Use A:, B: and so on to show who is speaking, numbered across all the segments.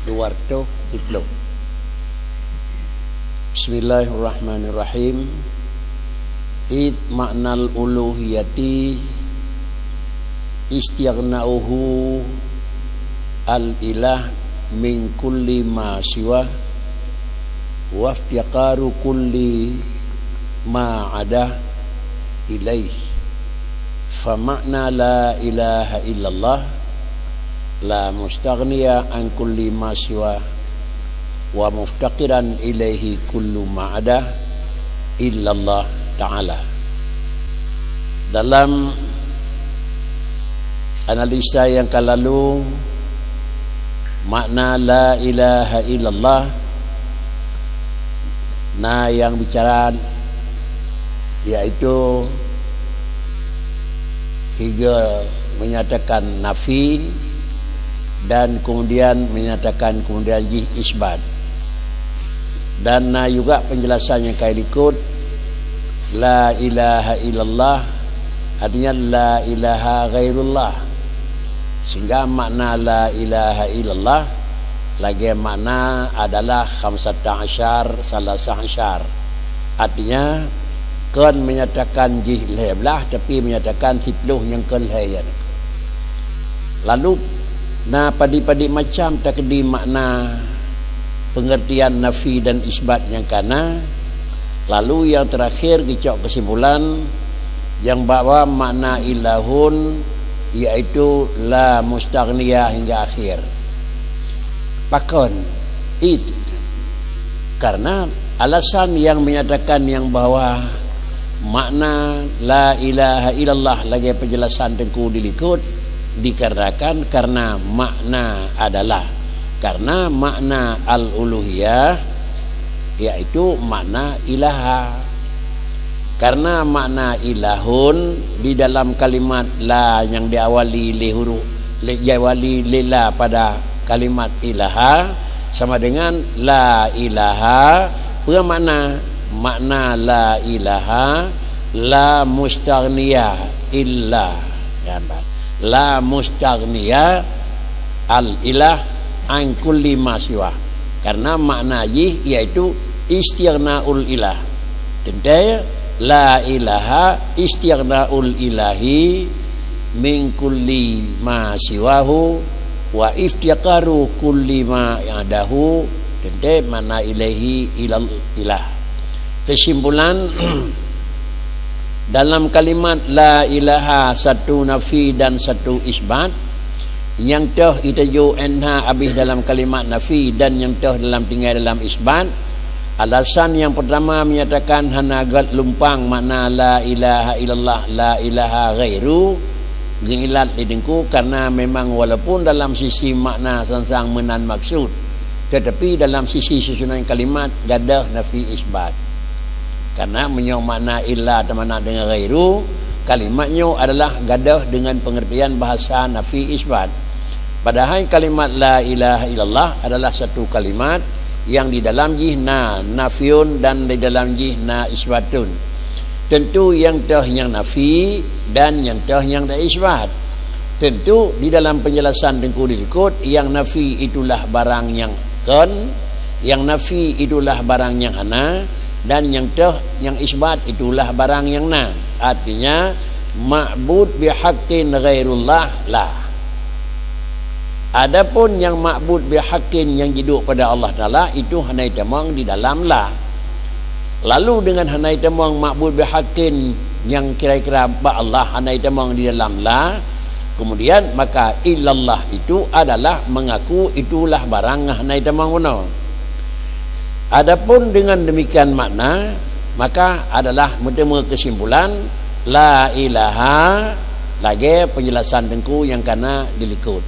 A: 230. Bismillahirrahmanirrahim. Id maknal uluhiyati istighna'uhu al-ilah min kulli ma siwa wa iftiqaru kulli ma ada ilaih. Fa makna la ilaha illallah la mustaghniya an kulli ma siwa wa muftaqiran ilaihi kullu ma ada illallah ta'ala. Dalam analisa yang lalu, makna la ilaha illallah yang bicara yaitu hingga menyatakan nafi dan kemudian menyatakan kemudian isbat, dan juga penjelasan yang ikut la ilaha illallah artinya la ilaha ghairullah, sehingga makna la ilaha illallah lagi makna adalah 15 salasah, artinya kan menyatakan jihlah tapi menyatakan 10 yang kelhayan. Lalu padi-padi macam takdi makna pengertian nafi dan isbat yang kana. Lalu yang terakhir dicok kesimpulan yang bawa makna ilahun yaitu la mustaghniya hingga akhir. Pakon itu karena alasan yang menyatakan yang bahwa makna la ilaha illallah lagi penjelasan tengku dilikut dikarenakan karena makna adalah karena makna al-uluhiyah yaitu makna ilaha. Karena makna ilahun di dalam kalimat la yang diawali li huruf diawali lila pada kalimat ilaha sama dengan la ilaha. Apa makna la ilaha la mustaghniya illa la mustaghniya al ilah an kulli ma siwa. Karena makna yaitu istighna'ul ilah. Tentu la ilaha istighna'ul ilahi min kulli ma siwahu wa iftiqaru kulli ma adahu. Tentu makna ilahi ilal ilah. Kesimpulan dalam kalimat la ilaha satu nafi dan satu isbat, yang toh itaju enha habis dalam kalimat nafi dan yang toh dalam tinggal dalam isbat. Alasan yang pertama menyatakan hanagat lumpang makna la ilaha illallah la ilaha ghairu gilat didengku karena memang walaupun dalam sisi makna sansang menan maksud, tetapi dalam sisi susunan kalimat gadah nafi isbat. Karena menyau makna illa atau makna dengan ghairu, kalimatnya adalah gadah dengan pengertian bahasa nafi isbat. Padahal kalimat la ilaha illallah adalah satu kalimat yang di dalam jihna nafiun dan di dalam jihna isbatun. Tentu yang toh yang nafi dan yang toh yang da isbat. Tentu di dalam penjelasan tengku dilikut yang nafi itulah barang yang kan, yang nafi itulah barang yang ana, dan yang toh yang isbat itulah barang yang na. Artinya ma'bud bihaqqin ghairullah la. Adapun yang ma'bud bihaqqin yang hidup pada Allah Taala itu hanai temang di dalam la. Lalu dengan hanai temang ma'bud bihaqqin yang kira-kira ba Allah hanai temang di dalam la, kemudian maka illallah itu adalah mengaku itulah barang hanai temang benar. Adapun dengan demikian makna, maka adalah mutama kesimpulan la ilaha lagi penjelasan tengku yang kana dilikut.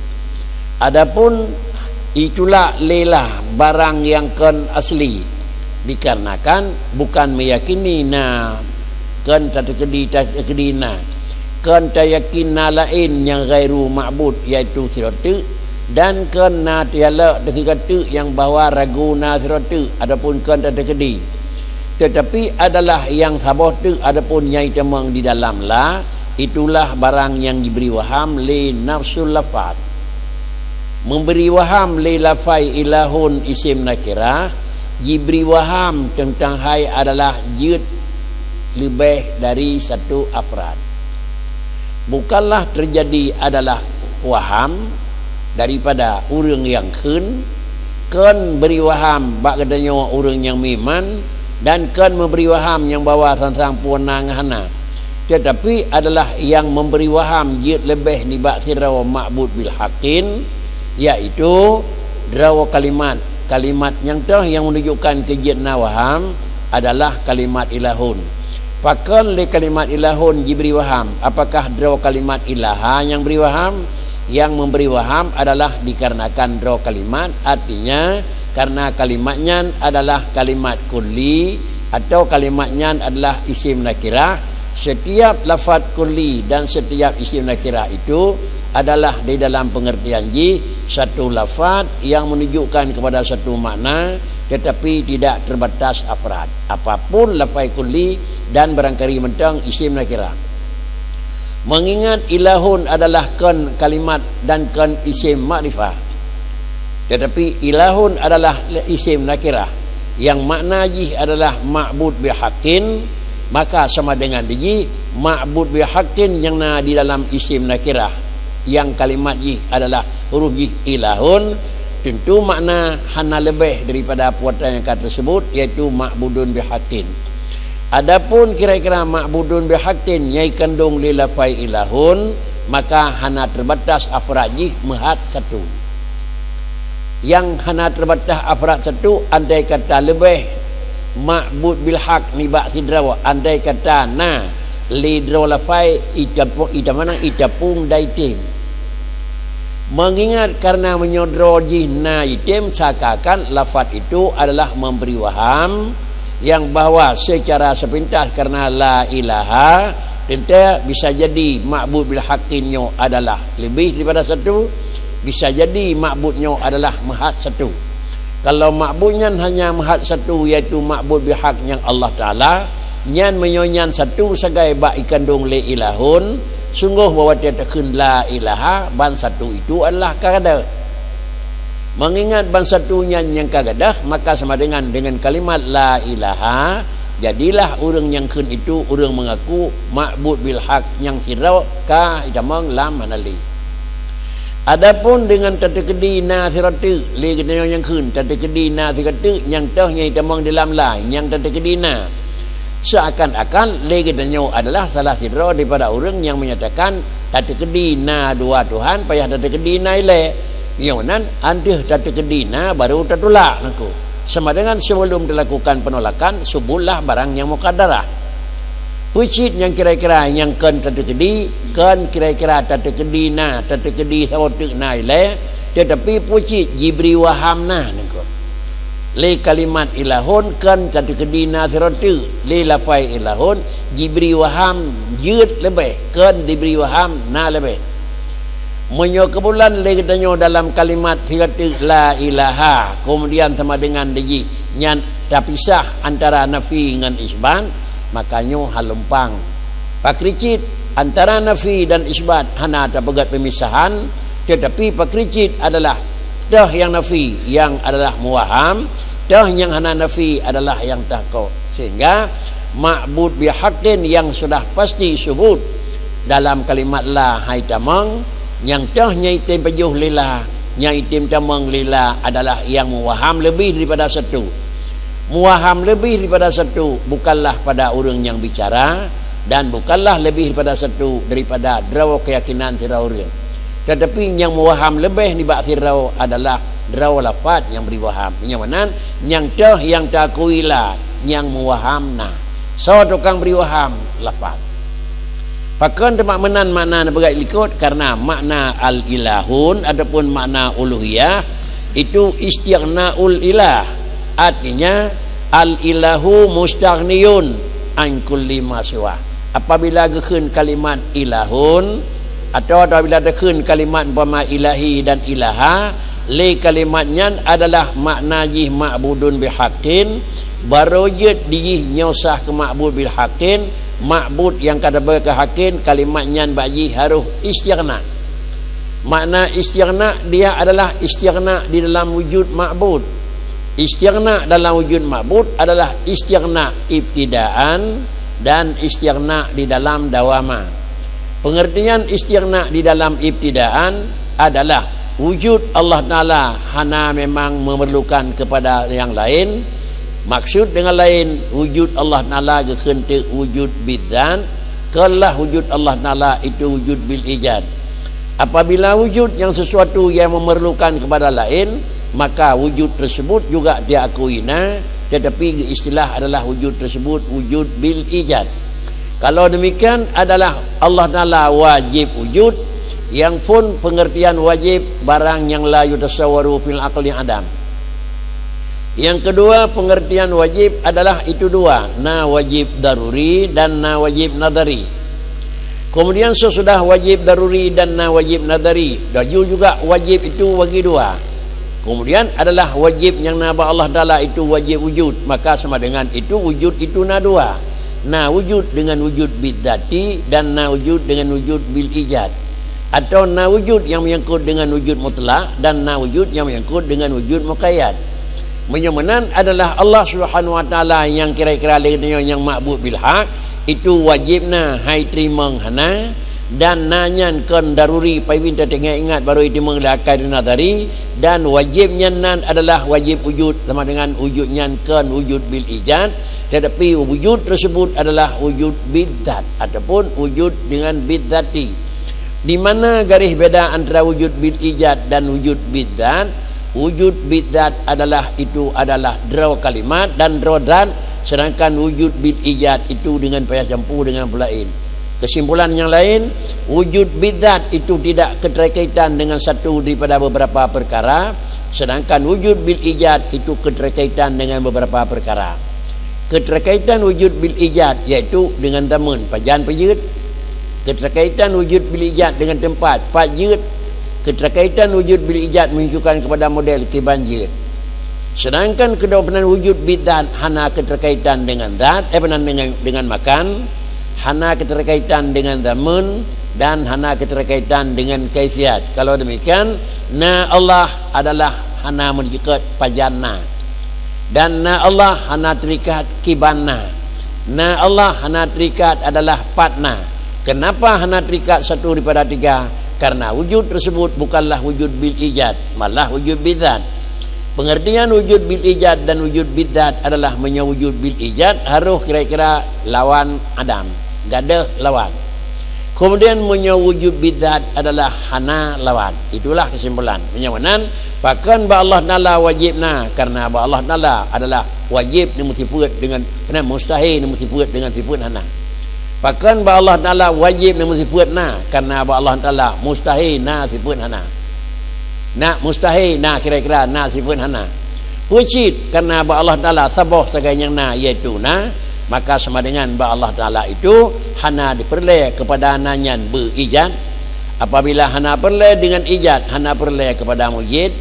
A: Adapun itulah lelah barang yang kan asli, dikarenakan bukan meyakini kan tatkedi kan tayakin lain yang ghairu ma'bud yaitu siratu, dan kena tiala dekatu yang bawa ragu nasratu adapun kan tatkedi, tetapi adalah yang sabah tu adapun nyai temang di dalam la itulah barang yang diberi waham li nafsul lafaz. memberi waham li lafai ilahun isim nakirah, diberi waham tentang hai adalah jid lebih dari satu afrad. Bukanlah terjadi adalah waham daripada orang yang kan beri waham bak katanya orang yang miman, dan kan memberi waham yang bawa tentang puanangana, tetapi adalah yang memberi waham jid lebih ni bak sirawa ma'bud bil haqqin, iaitu derawa kalimat yang yang menunjukkan kejidna waham adalah kalimat ilahun. Pakan le kalimat ilahun diberi waham, apakah derawa kalimat ilaha yang beri waham? Yang memberi waham adalah dikarenakan derawa kalimat, artinya karena kalimatnya adalah kalimat kulli atau kalimatnya adalah isim nakirah. Setiap lafaz kulli dan setiap isim nakirah itu adalah di dalam pengertian satu lafaz yang menunjukkan kepada satu makna, tetapi tidak terbatas afrad. Apapun lafaz kulli dan barangkali mentang isim nakirah. Mengingat ilahun adalah kan kalimat dan kan isim makrifah, tetapi ilahun adalah isim nakirah yang makna adalah ma'bud bihaqqin, maka sama dengan ma'bud bihaqqin yang di dalam isim nakirah yang kalimat adalah huruf ilahun, tentu makna hana lebih daripada puatan yang kata tersebut, iaitu ma'budun bihaqqin. Adapun kira-kira ma'budun bihaqqin yang kandung li lafai ilahun, maka hana terbatas afrad mehat satu. Yang hana terbatas afrad satu, andai kata lebih ma'bud bil haq ni bak sidrawa, andai kata na li draw lafai itapung daitim. Mengingat karena menyodro na itim, seakan lafaz itu adalah memberi waham yang bahawa secara sepintas karena la ilaha, tentu bisa jadi ma'bud bil haqqinnya adalah lebih daripada satu, bisa jadi ma'budnya adalah mahat satu. Kalau ma'budnya hanya mahat satu, iaitu ma'bud bil haqq yang Allah Ta'ala, nyan menyonyan satu sebagai bak ikandung li ilahun, sungguh bahawa dia tekun la ilaha, ban satu itu adalah kada. Mengingat ban satunya yang kagadah, maka sama dengan kalimat la ilaha, jadilah orang yang kun itu orang mengaku ma'bud bil haq yang sirau ka itamang lam manali. Adapun dengan tatekedi na siratu le kena yang kun tatekedi na siratu yang tauhnya itamang dalam la yang tatekedi na, seakan-akan le kena adalah salah sirau daripada orang yang menyatakan tatekedi na dua Tuhan payah tatekedi na ile. Yang nan andih tadi kedina baru tertolak aku. Sama dengan sebelum dilakukan penolakan, subuhlah barang yang muqaddarah. Pucit yang kira-kira yang kan tadi kedi, kan kira-kira tadi kedina, tadi kedi sawotuk naile, tetapi pucit diberi waham nah aku. Le kalimat ilahun kan tadi kedina sawotuk, le lafai ilahun diberi waham jud lebih, kan diberi waham na lebih. Menyokebulan legedanyo dalam kalimat hirati la ilaha, kemudian sama dengan deji nyan terpisah antara nafi dengan isbat, makanya halumpang pakricit antara nafi dan isbat hana ada pegat pemisahan, tetapi pakricit adalah dah yang nafi yang adalah muwaham, dah yang hana nafi adalah yang tahko, sehingga ma'bud bihaqqin yang sudah pasti subut dalam kalimat la haitamang, yang tahnya itim pejuh lillah, yang itim tamang lillah adalah yang muwaham lebih daripada satu. Muwaham lebih daripada satu bukanlah pada orang yang bicara, dan bukanlah lebih daripada satu daripada derawa keyakinan sira orang. Tetapi yang muwaham lebih di bak sirau adalah derawa lafaz yang beri waham. Yang mana? Yang tah yang takuilah yang muwaham nah. So tukang beri waham lafaz. Pakan temak menan makna berat likut, karena makna al-ilahun ataupun makna uluhiyah itu istighna'ul ilah, artinya al-ilahu mustaghniyun an kulli ma siwa. Apabila gekun kalimat ilahun atau apabila dekun kalimat umpama ilahi dan ilaha, le kalimatnya adalah makna jih ma'budun bihaqqin, baru jid dijih nyosah ke ma'bud bil haqqin, ma'bud yang kada berkehakin kalimatnya bagi harus istighna. Makna istighna dia adalah istighna di dalam wujud ma'bud. Istighna dalam wujud ma'bud adalah istighna ibtidaan dan istighna di dalam dawama. Pengertian istighna di dalam ibtidaan adalah wujud Allah Ta'ala hana memang memerlukan kepada yang lain. Maksud dengan lain, wujud Allah Ta'ala kehendak wujud bidzat, kelah wujud Allah Ta'ala itu wujud bil ijad. Apabila wujud yang sesuatu yang memerlukan kepada lain, maka wujud tersebut juga diakuinya, tetapi istilah adalah wujud tersebut wujud bil ijad. Kalau demikian adalah Allah Ta'ala wajib wujud, yang pun pengertian wajib barang yang la yutasawwaru fil aqli adam. Yang kedua, pengertian wajib adalah itu dua, na wajib daruri dan na wajib nadari. Kemudian sesudah wajib daruri dan na wajib nadari, daju juga wajib itu bagi dua. Kemudian adalah wajib yang naba Allah Ta'ala itu wajib wujud, maka sama dengan itu wujud itu na dua, na wujud dengan wujud bidzati dan na wujud dengan wujud bil ijad, atau na wujud yang menyangkut dengan wujud mutlak dan na wujud yang menyangkut dengan wujud muqayyad. Menyamanan adalah Allah Subhanahu wa Ta'ala yang kira-kira yang ma'bud bil haq, itu wajibna hai terima hana, dan nanyan kan daruri pai winta tengah ingat baru itu mengelakkan nadari, dan wajibnya nan adalah wajib wujud sama dengan wujudnya kan wujud bil ijad, tetapi wujud tersebut adalah wujud bidzat ataupun wujud dengan bidzati. Di mana garis beda antara wujud bil ijad dan wujud bidzat? Wujud bidzat adalah itu adalah draw kalimat dan draw zat, sedangkan wujud bil ijad itu dengan payah campur dengan pelain. Kesimpulan yang lain, wujud bidzat itu tidak keterkaitan dengan satu daripada beberapa perkara, sedangkan wujud bil ijad itu keterkaitan dengan beberapa perkara. Keterkaitan wujud bil ijad iaitu dengan tamun pajan pejut, keterkaitan wujud bil ijad dengan tempat pajut, keterkaitan wujud bil ijad menunjukkan kepada model kibanjir. Sedangkan kedua wujud bidzat hana keterkaitan dengan zat, dengan makan, hana keterkaitan dengan zaman, dan hana keterkaitan dengan kaifiat. Kalau demikian, na Allah adalah hana menunjukkan pajanna, dan na Allah hana terikat kibanna, na Allah hana terikat adalah patna. Kenapa hana terikat satu daripada tiga? Karena wujud tersebut bukanlah wujud bil ijad, malah wujud bidzat. Pengertian wujud bil ijad dan wujud bidzat adalah menyewujud bil ijad harus kira-kira lawan adam, gada lawan. Kemudian menyewujud bidzat adalah hana lawan. Itulah kesimpulan penyamanan. Bahkan ba Allah Ta'ala wajibna, karena ba Allah Ta'ala adalah wajib ni sifat dengan mustahil ni sifat dengan sifat hana. Bahkan ba Allah Ta'ala wajib ni sifat na, karena ba Allah Ta'ala mustahil na sifat hana. Nak mustahil na kira-kira na sifat hana. Pucit karena ba Allah Ta'ala sabah segala na iaitu na, maka sama dengan ba Allah Ta'ala itu hana diperleh kepada nanyan berijad. Apabila hana perleh dengan ijad, hana perleh kepada mujid.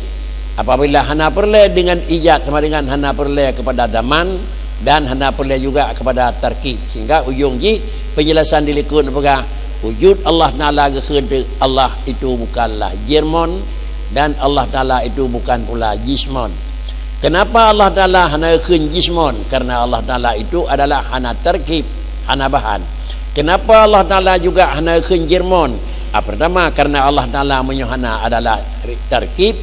A: Apabila hana perleh dengan ijad, sama dengan hana perleh kepada zaman, dan hana perleh juga kepada tarkib. Sehingga ujung ji penjelasan dilikun apakah wujud Allah Ta'ala kehendak Allah itu bukanlah jirmon, dan Allah Ta'ala itu bukan pula jismon. Kenapa Allah Ta'ala hana khun jismon? Karena Allah Ta'ala itu adalah hana tarkib, hana bahan. Kenapa Allah Ta'ala juga hana khun jirmon? Pertama, karena Allah Ta'ala menyohana adalah tarkib,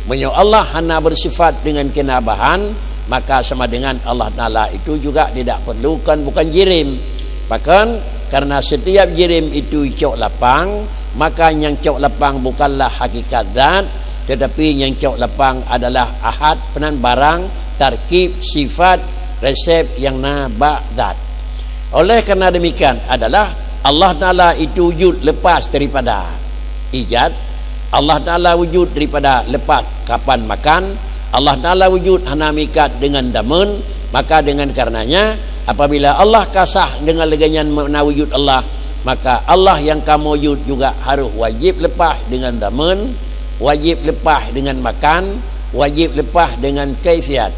A: menyo Allah hana bersifat dengan kena bahan, maka sama dengan Allah Ta'ala itu juga tidak perlukan bukan jirim. Bahkan karena setiap jirim itu cok lapang, maka yang cok lapang bukanlah hakikat zat, tetapi yang cok lapang adalah ahad penan barang, tarkib, sifat, resep yang naba zat. Oleh kerana demikian adalah Allah Ta'ala itu wujud lepas daripada ijad, Allah Ta'ala wujud daripada lepas kapan makan, Allah Ta'ala wujud hana mikat dengan damun, maka dengan karenanya apabila Allah kasah dengan leganya wujud Allah, maka Allah yang kamu wujud juga harus wajib lepas dengan damun, wajib lepas dengan makan, wajib lepas dengan kaifiat.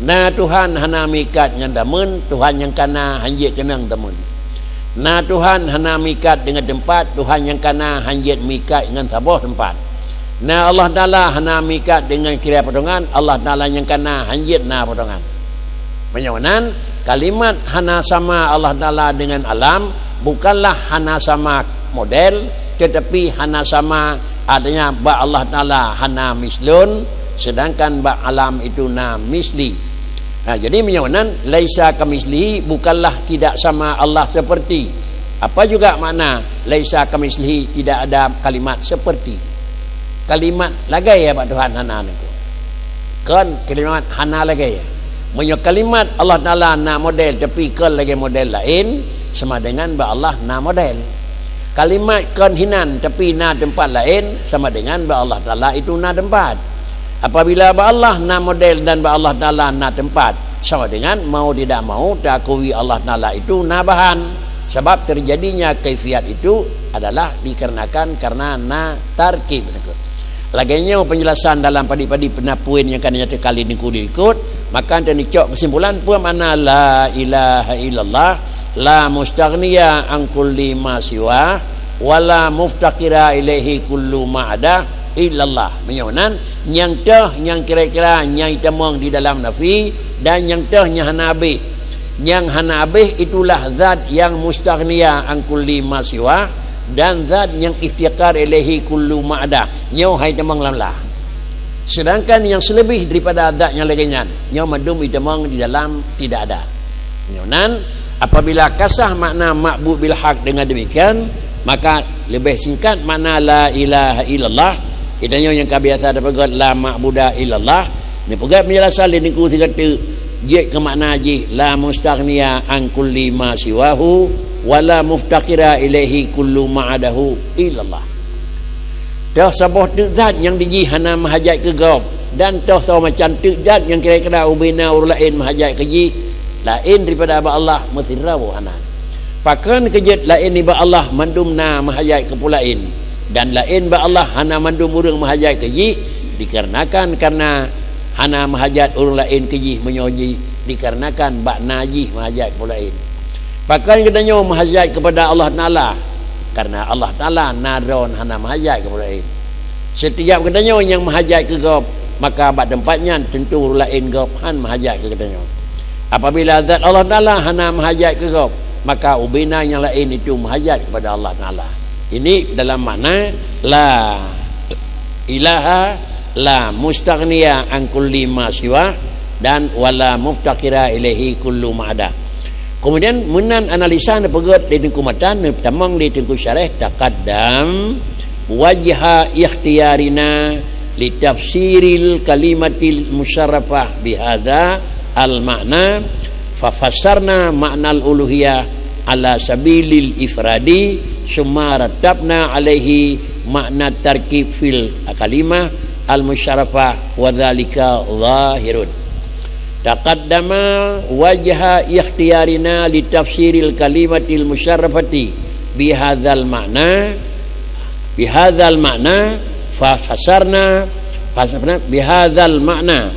A: Nah Tuhan hana mikat dengan damun, Tuhan yang kana hanjit kenang damun. Na Tuhan hana mikat dengan tempat, Tuhan yang kana hanjit mikat dengan sabuh tempat. Na Allah Ta'ala hana mikat dengan kira potongan, Allah Ta'ala yang kana hanjit na potongan. Menyawanan kalimat hana sama Allah Ta'ala dengan alam bukanlah hana sama model, tetapi hana sama adanya ba Allah Ta'ala hana mislun, sedangkan ba alam itu na misli. Jadi menyawanan laisa kamislihi bukanlah tidak sama Allah seperti. Apa juga makna laisa kamislihi, tidak ada kalimat seperti. Kalimat lagai ya Pak Tuhan hana itu. Kan kalimat hana lagai ya. Menyo kalimat Allah Ta'ala na model tapi kan lagi model lain sama dengan ba Allah na model. Kalimat kan hinan tapi na tempat lain sama dengan ba Allah Ta'ala itu na tempat. Apabila ba Allah na model dan ba Allah Ta'ala na tempat, sama dengan mau tidak mau diakui Allah Ta'ala itu na bahan. Sebab terjadinya kaifiat itu adalah dikarenakan karena na tarkib. Laganya penjelasan dalam padi-padi penapuin yang kan nyata kali ni ikut, maka dan dicok kesimpulan pun mana la ilaha illallah la mustaghniya an kulli ma siwa wala muftaqira ilaihi kullu ma ada illallah. Menyonan yang teh yang kira-kira yang temong di dalam nafi dan yang teh yang hanabih. Yang hanabih itulah zat yang mustaghniya an kulli ma siwa dan zat yang iftiqar ilaihi kullu ma ada. Nyau hai temong lamlah. Sedangkan yang selebih daripada zat yang lainnya nyau madum temong di dalam tidak ada. Menyonan apabila kasah makna ma'bud bil haq dengan demikian, maka lebih singkat makna la ilaha illallah. Itanya yang biasa dapat la ma'buda illallah. Ni pegat penjelasan ni ku tiga tu je ke makna je la mustaghniya an kulli ma siwahu wala muftaqira ilaihi kullu ma'adahu illallah. Dah sabah tu zat yang diji hana mahajat ke gaup dan dah sama macam tu zat yang kira-kira ubina urlain mahajat ke ji lain daripada Allah mesti rawu hana. Pakan kejut lain ni ba Allah mandumna mahajat ke pulain. Dan lain ba Allah hana mandum urang mahajat keji dikarenakan karena hana mahajat urang lain keji menyoji dikarenakan ba naji mahajat pula lain. Pakan kedanya mahajat kepada Allah Ta'ala karena Allah Ta'ala nadron hana mahajat kepada lain. Setiap kedanya yang mahajat ke gaup maka ba tempatnya tentu urang lain gaup han mahajat ke kedanya. Apabila zat Allah Ta'ala hana mahajat ke gaup maka ubina yang lain itu mahajat kepada Allah Ta'ala. Ini dalam makna la ilaha la mustaghniya an kulli ma siwa dan wala muftaqira ilaihi kullu ma ada. Kemudian menan analisa ne pegat di kumatan ne tamang di tengku syarah taqaddam wajha ikhtiyarina li tafsiril kalimatil musyarrafah bihadza al makna fa fassarna maknal uluhiyah ala sabilil ifradi summa rattabna alaihi makna tarkib fil kalimah al musyarrafah wa dzalika zahirun. Taqaddama wajha ikhtiyarina li tafsiril kalimatil musyarrafati bihadzal makna fa fasarna bihadzal makna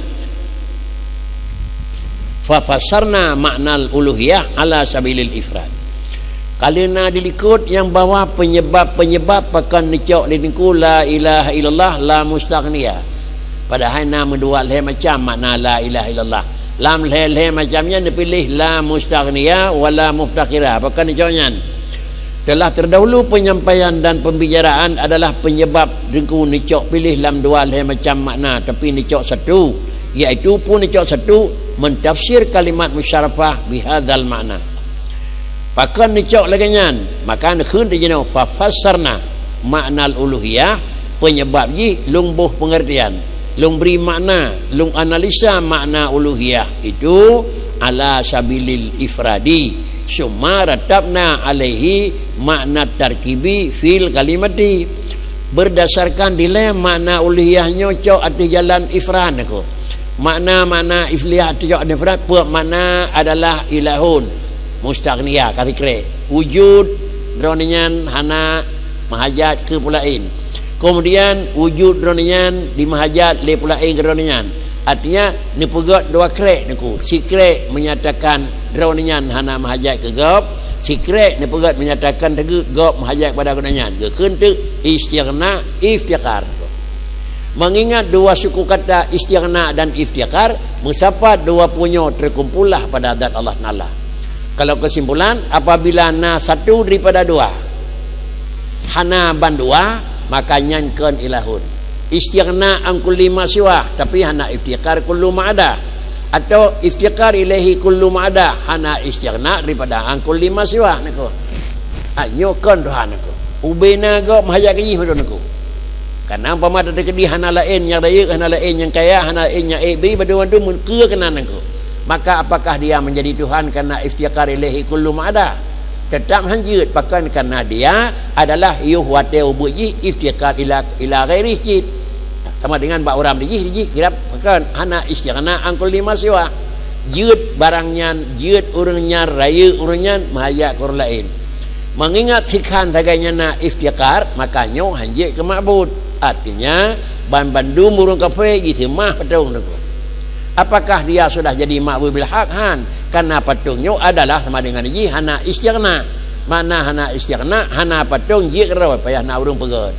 A: fa fasarna maknal uluhiyah ala sabilil ifrad. Kalina dilikut yang bawa penyebab pakan nicok diniku la ilaha illallah la mustaghniya. Padahal nama dua leh macam makna la ilaha illallah. Lam leh macamnya dipilih la mustaghniya wala muftaqira. Pakan nicoknya telah terdahulu penyampaian dan pembicaraan adalah penyebab diniku nicok pilih lam dua leh macam makna tapi nicok satu, iaitu pun nicok satu mentafsir kalimat musyarrafah bihadzal makna. Pakan nicok lagi nyan maka khun dijeno fa fassarna maknal uluhiyah penyebab ji lung buh pengertian lung beri makna lung analisa makna uluhiyah itu ala sabilil ifradi summa rattabna alaihi makna tarkibi fil kalimati berdasarkan nilai makna uluhiyahnya cok ada jalan ifrad aku makna ifliyah cok ada ifrad puak makna adalah ilahun mustaghniya katikre wujud dronenyan hana mahajat ke pulain. Kemudian wujud dronenyan di mahajat le pulain dronenyan. Artinya ni pegat dua krek niku. Si krek menyatakan dronenyan hana mahajat ke gaup, secret ni pegat menyatakan tegu gop menghajat pada gunanya gekeun teu istighna iftiqar. Mengingat dua suku kata istighna dan iftiqar mensapa dua punyo terkumpullah pada zat Allah Taala. Kalau kesimpulan apabila na satu daripada dua hana ban dua maka nyankeun ilahun. Istighna an kulli ma siwa tapi hana iftiqar kullu ma ada, atau iftiqar ilahi kullu ma ada hana istighna daripada an kulli ma siwa nako. Nyokeun Tuhan nako. Ubena go mahajat gih pada nako. Karena umpama ada kedi hana lain yang raya, hana lain yang kaya, hana lain yang beri pada wantu mengke kenan nako. Maka apakah dia menjadi Tuhan karena iftiqar ilahi kullu ma ada? Tetap hanjut bahkan karena dia adalah yuh wate ubuji iftiqar ila ghairi jid. Sama dengan bak orang dijih kira bahkan hana istighna angkul lima siwa. Jud barangnya, jud urangnya, raya urangnya mahajat kur lain. Mengingat sikhan taganya na iftiqar makanya hanjut ke ma'bud. Artinya ban-bandu murung kafe gitu mah patung tu. Apakah dia sudah jadi ma'bud bil haq han? Karena patungnya adalah sama dengan ji hana istighna. Mana hana istighna? Hana patung ji kerau payah na urang pegat.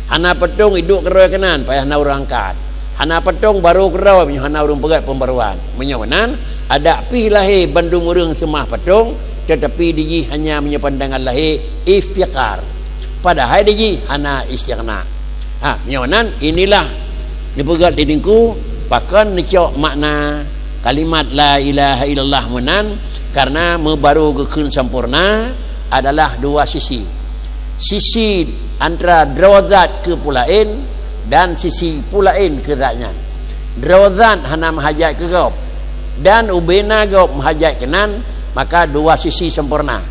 A: Hana patung hidup kerau kanan payah na urang angkat. Hana patung baru kerau hana urang pegat pembaruan. Menyawanan ada pi lahir bandung urang semah patung tetapi diji hanya menyepandangan lahir iftiqar. Padahal diji hana istighna. Menyawanan inilah dipegat di dingku bahkan nicok makna kalimat la ilaha illallah menan karena membaru gekun sempurna adalah dua sisi. Sisi antara drawazat ke pulain dan sisi pulain ke zatnya. Drawazat hana mahajat ke gaup dan ubena gaup mahajat kenan, maka dua sisi sempurna.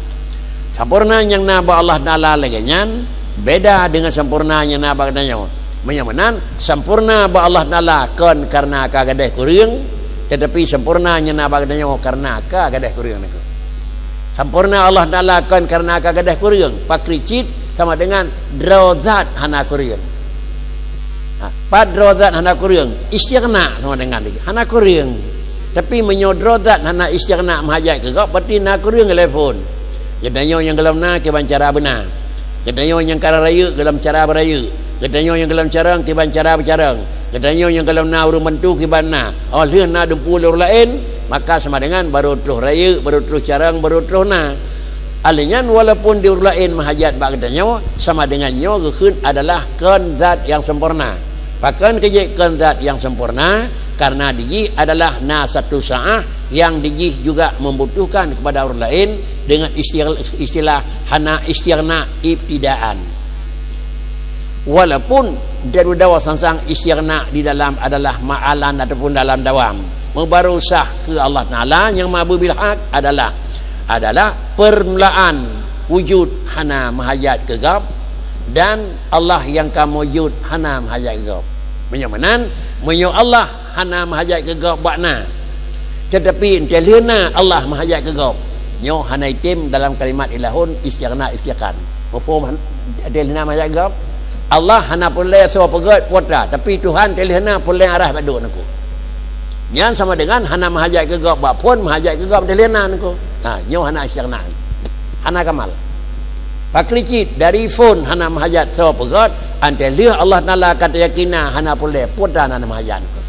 A: Sempurna yang naba Allah Taala laginya beda dengan sempurna yang naba katanya. Menyamanan sempurna ba Allah Taala kan karena kagadeh kuring, tetapi sempurnanya naba katanya karena kagadeh kuring niku. Sempurna Allah Taala kan karena kagadeh kuring, pakricit sama dengan drawazat hana kuring. Pad drawazat hana kuring, istighna sama dengan dia. Hana kuring. Tapi menyodrawazat hana istighna mahajat ke kau berarti na kuring telefon. Jadanya yang dalam na ke cara benar. Jadanya yang cara raya dalam cara beraya. Katanya yang dalam carang kiban cara bercarang. Katanya yang dalam na urang bantu kiban na. Oh leuh na dempul urang lain, maka sama dengan baru terus raya, baru terus carang, baru terus na. Alinya walaupun di urang lain mahajat bak katanya sama dengannya gekeun adalah kan zat yang sempurna. Bahkan kejek kan zat yang sempurna karena diji adalah na satu sa'ah yang diji juga membutuhkan kepada orang lain dengan istilah hana istighna ibtidaan. Walaupun dari dawa sansang istighna di dalam adalah ma'alan ataupun dalam dawam membarusah ke Allah Ta'ala yang ma'bud bil haq adalah permulaan wujud hana mahajat kegab dan Allah yang kamu wujud hana mahajat kegab. Menyamanan menyo Allah hana mahajat kegab bakna tetapi intelina Allah mahajat kegab nyo hana itim dalam kalimat ilahun istighna iftiqan. Mafhum intelina mahajat kegab Allah hana boleh sewa pegat putra tapi Tuhan telihana boleh arah baduk naku. Yang sama dengan hana mahajat ke gap bak pun mahajat ke gap telihana naku. Nyo hana istighna. Hana kamal. Pakricit dari phone hana mahajat sewa pegat antelih Allah Taala kata yakina hana boleh putra hana mahajat naku.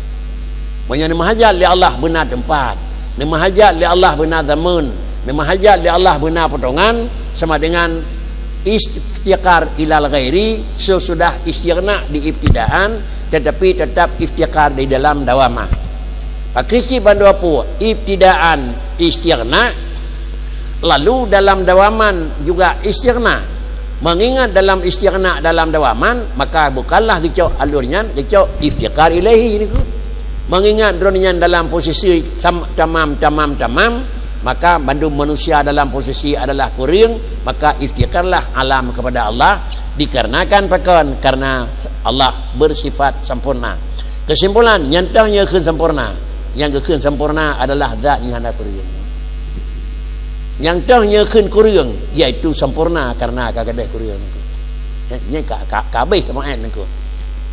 A: Banyak mahajat li Allah benar tempat. Ni mahajat li Allah benar zaman. Ni mahajat li Allah benar potongan sama dengan istiqar ilal ghairi sesudah istighna di ibtidaan tetapi tetap iftiqar di dalam dawamah. Pakrisi bandu apa? Ibtidaan istighna lalu dalam dawaman juga istighna. Mengingat dalam istighna dalam dawaman maka bukanlah gecok alurnya gecok iftiqar ilahi niku. Mengingat dronian dalam posisi tamam maka bandu manusia dalam posisi adalah kuring maka iftiqarlah alam kepada Allah dikarenakan pakan karena Allah bersifat sempurna. Kesimpulan nyantahnya keun sempurna. Yang keun sempurna adalah zat yang hana kuring. Nyantahnya keun kuring iaitu sempurna karena kagadeh kuring. Nya kabeh kemaen niku.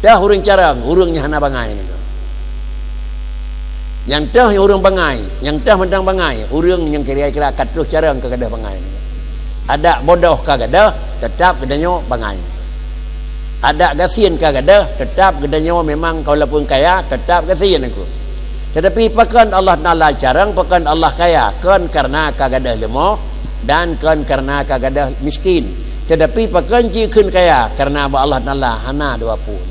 A: Dah urang carang, urangnya hana bangai niku. Yang tah yang urang bangai, yang tah mentang bangai, urang yang kira-kira katuh carang ke kadah bangai. Ada bodoh kagada tetap gedanyo bangai. Ada gasian kagada tetap gedanyo memang kalaupun kaya tetap gasian aku. Tetapi pakan Allah Taala jarang pakan Allah kaya kan karena kagada lemah dan kan karena kagada miskin. Tetapi pakan ji kun kaya karena Allah Taala hana dua pun.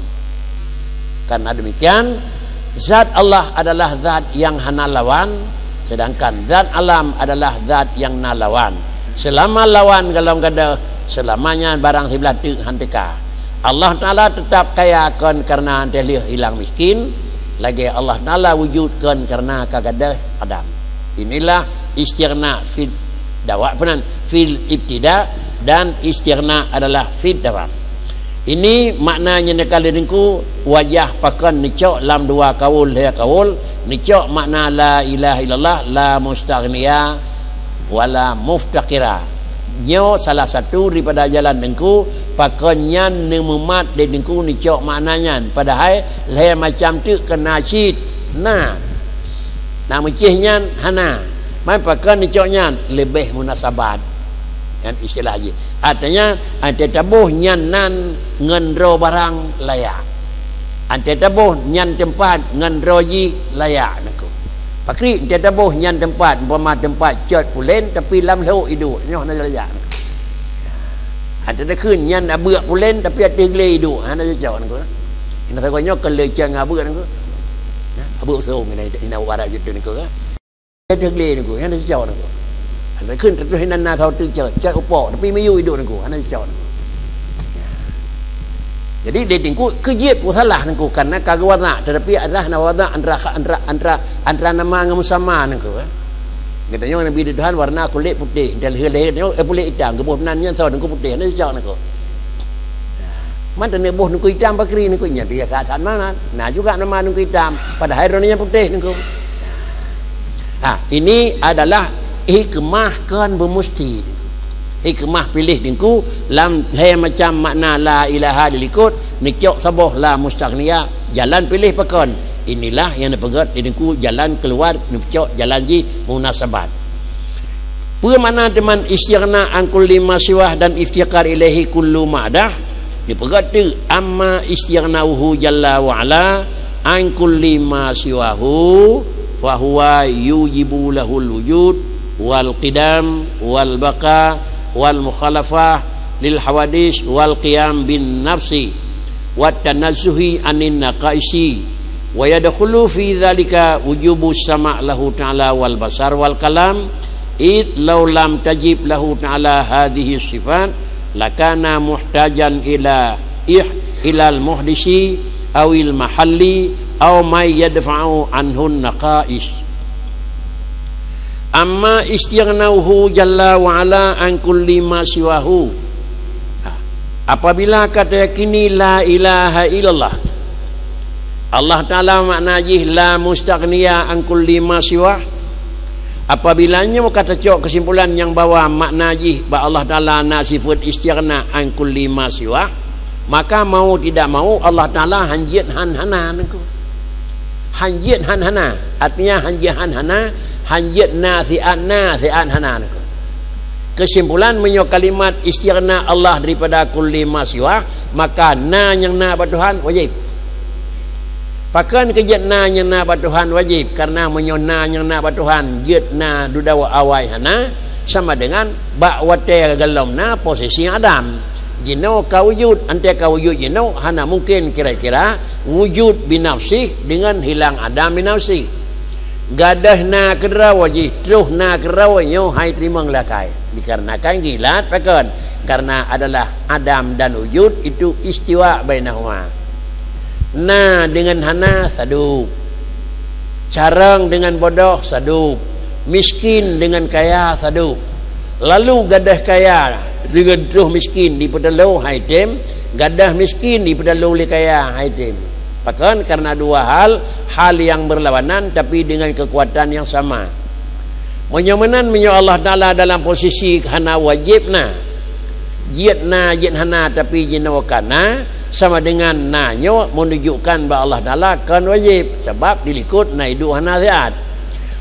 A: Karena demikian zat Allah adalah zat yang hana lawan, sedangkan zat alam adalah zat yang na lawan. Selama lawan kalau kada selamanya barang sebelah tu hanteka. Allah Taala tetap kaya kan karena ante hilang miskin, lagi Allah Taala wujudkan karena kagada adam. Inilah istighna fil dawa penan fil ibtida dan istighna adalah fil dawa. Ini maknanya nekali dengku wajah pakan nicok lam dua kaul ya kaul nicok makna la ilaha illallah la mustaghniya wala muftaqira. Nyo salah satu daripada jalan dengku pakannya nemumat de dengku nicok maknanya padahal le macam tu kena cit nah mecihnya hana mai pakan nicoknya lebih munasabat kan istilah je artinya ante tabuh nyan nan ngendro barang layak ante tabuh nyan tempat ngendro ji layak naku pakri ante tabuh nyan tempat umpama tempat cot pulen tapi lam lau hidup nyoh na layak ante dah kun nyan abeuk pulen tapi ada le hidup hana jauh naku ina ka nyoh ke le cang abeuk naku abeuk song ina wara jitu naku ada le naku hana jauh naku ada kun terus nana thau tu cot upok tapi mayu hidup naku hana jauh naku. Jadi datingku kejip pun salah nengku karena kagak warna tetapi adalah warna antara nama dengan sama nengku katanya Nabi Tuhan warna kulit putih dan leher kulit hitam kebuh nannya saw nengku putih nanti jauh nengku mana nebuh nengku hitam bakri nengku nya dia keadaan mana nah juga nama nengku hitam padahal warnanya putih nengku ini adalah hikmah kan bermusti hikmah pilih dengku lam hai macam makna la ilaha dilikut nikok saboh la mustaghniya jalan pilih pakon inilah yang dipegat dengku jalan keluar nikok jalan ji munasabat apa makna teman istighna an kulli ma siwah dan iftiqar ilaihi kullu ma'dah dipegat tu amma istighnauhu jalla wa ala an kulli ma siwahu wa huwa yujibu lahul wujud wal qidam wal baqa wal mukhalafah lil hawadis wal qiyam bin nafsi wat tanazzuhi anin naqaisi wa yadkhulu fi dhalika wujubu sama' lahu ta'ala wal basar wal kalam id law lam tajib lahu ta'ala hadhihi sifat lakana muhtajan ila al muhdisi awil mahalli aw may yadfa'u anhu naqais. Amma istighnauhu jalla wa ala an kulli ma siwahu apabila kata yakini la ilaha illallah Allah Ta'ala maknanya la mustaghniya an kulli ma siwah apabilanya kata cok kesimpulan yang bawa maknanya bahawa Allah Ta'ala na sifat istighna an kulli ma siwah maka mau tidak mau Allah Ta'ala hanjit han-hana hanjit han-hana artinya hanjit han-hana hanjit nathi'an hana. Kesimpulan menyok kalimat istighna Allah daripada kulli ma siwa maka na yang na batuhan wajib pakan kejat na yang na batuhan wajib karena menyok na yang na batuhan jit na dudawa awai hana sama dengan bak wate galom na posisi adam jino kawujud ante kawujud jino hana mungkin kira-kira wujud binafsih dengan hilang adam binafsih gadah na kera wajib terus na kera wajib hai terima ngelakai dikarenakan gilat pakan karena adalah adam dan wujud itu istiwa bainahuma na dengan hana sadup carang dengan bodoh sadup miskin dengan kaya sadup lalu gadah kaya dengan terus miskin di pedalau hai tem gadah miskin di pedalau li kaya hai tem pakan karena dua hal yang berlawanan tapi dengan kekuatan yang sama. Menyomenan menyo Allah Ta'ala dalam posisi hana wajibna jit hana tapi jinawakana sama dengan nanyo menunjukkan bahawa Allah Ta'ala kan wajib sebab dilikut na hidup hana ziat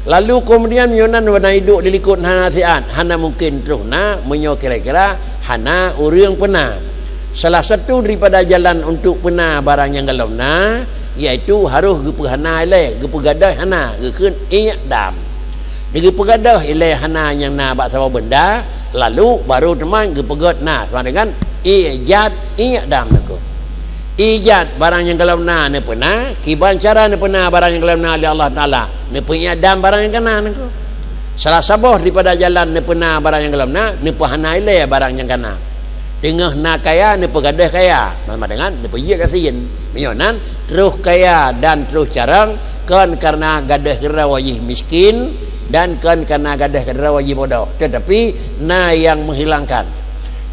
A: Lalu kemudian Yunan wana hidup dilikut hana siat. Hana mungkin terus na menyo kira-kira hana urang pernah. Salah satu daripada jalan untuk pernah barang yang galau na iaitu harus gepe hana ile, gepe gadah hana, gekeun i'dam. Gepe gadah ile hana yang na bak sama benda, lalu baru teman gepe gad na sama dengan ijad i'dam nako. Ijad barang yang galau na ne pernah, kiban cara ne pernah barang yang galau na oleh Allah Taala. Ne i'dam barang yang kana nako. Salah sabah daripada jalan ne pernah barang yang galau na, ne hana ile barang yang kana. Tengah nak kaya ni pegadah kaya sama dengan ni pergi kasihin menyonan terus kaya dan terus carang kan karena gadah kera wajib miskin dan kan karena gadah kera wajib bodoh, tetapi na yang menghilangkan.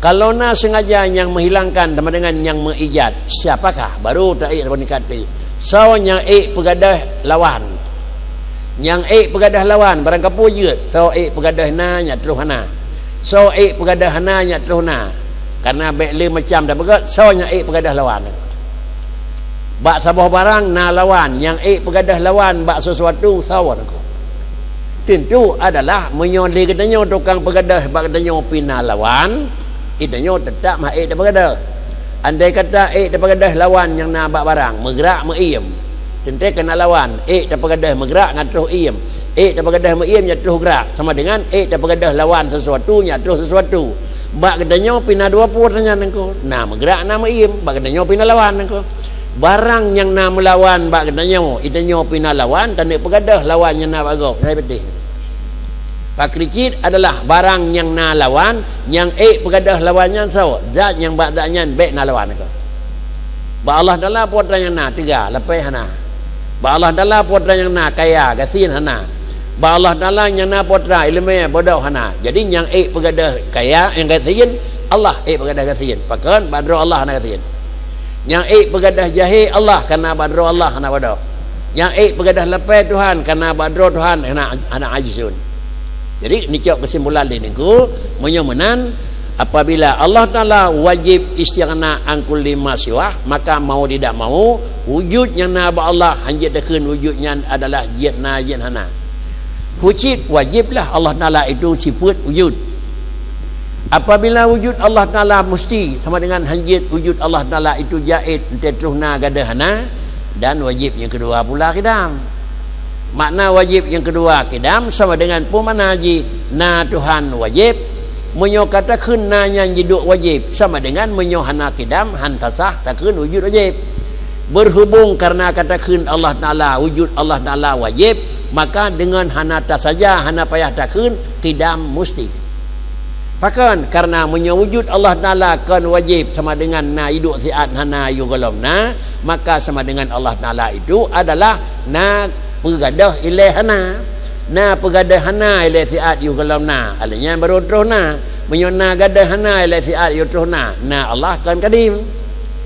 A: Kalau na sengaja yang menghilangkan sama dengan yang mengijat, siapakah baru tak bernikati. So yang pegadah lawan, yang pegadah lawan barang kapu je. So pegadah na nya terus hana, so pegadah hana nya terus na. Karena baik macam dah begat, soalnya pegadah lawan. Bak sabah barang na lawan, yang pegadah lawan bak sesuatu sawan aku. Tentu adalah menyoli katanya tukang pegadah bak katanya pina lawan, itanya tetap mah dah pegadah. Andai kata dah pegadah lawan yang na bak barang, bergerak meiem. Tentu kena lawan, dah pegadah bergerak ngan terus iem. Dah pegadah meiem nya terus gerak, sama dengan dah pegadah lawan sesuatu nya terus sesuatu. Bak kedanya pina 20 tanya nengko. Nah bergerak nama im, bak kedanya pina lawan nengko. Barang yang na melawan bak kedanya itanya pina lawan dan pegadah lawan yang na bagok. Saya betul. Pak kricit adalah barang yang na lawan, yang pegadah lawannya saw. Zat yang bak zatnya baik na lawan nengko. Bak Allah Taala putra yang na tiga lepai hana. Bak Allah Taala putra yang na kaya gasin hana. Ba Allah Taala yang na putra ilmu bodoh hana. Jadi yang pegadah kaya yang kasihin Allah pegadah kasihin. Pakan badro Allah hana kasihin. Yang pegadah jahi Allah karena badro Allah hana bodoh. Yang pegadah lepai Tuhan karena badro Tuhan hana ajizun. Jadi ni cok kesimpulan ini ku menyomenan apabila Allah Taala wajib istighna an kulli ma siwa, maka mau tidak mau wujud yang na ba Allah hanjat dekeun wujudnya adalah jitna jin hana. Wujud wajiblah Allah Ta'ala itu sifat wujud. Apabila wujud Allah Ta'ala mesti sama dengan hanjit wujud Allah Ta'ala itu jaid terusna gadahana, dan wajib yang kedua pula kidam. Makna wajib yang kedua kidam sama dengan pemana haji na Tuhan wajib menyo kata kun na yang jiduk wajib sama dengan menyo hana kidam hantasah takun wujud wajib. Berhubung karena kata kun Allah Ta'ala wujud Allah Ta'ala wajib, maka dengan hanata saja hana payah takun kidam musti. Pakan karena menyewujud Allah Taala kan wajib sama dengan na hidup siat hana yugalam na, maka sama dengan Allah Taala itu adalah na pegadah ilai hana, na pegadah hana ilai siat yugalam na. Alanya baru terus na menyona gadah hana ilai siat yu terus na Allah kan kadim.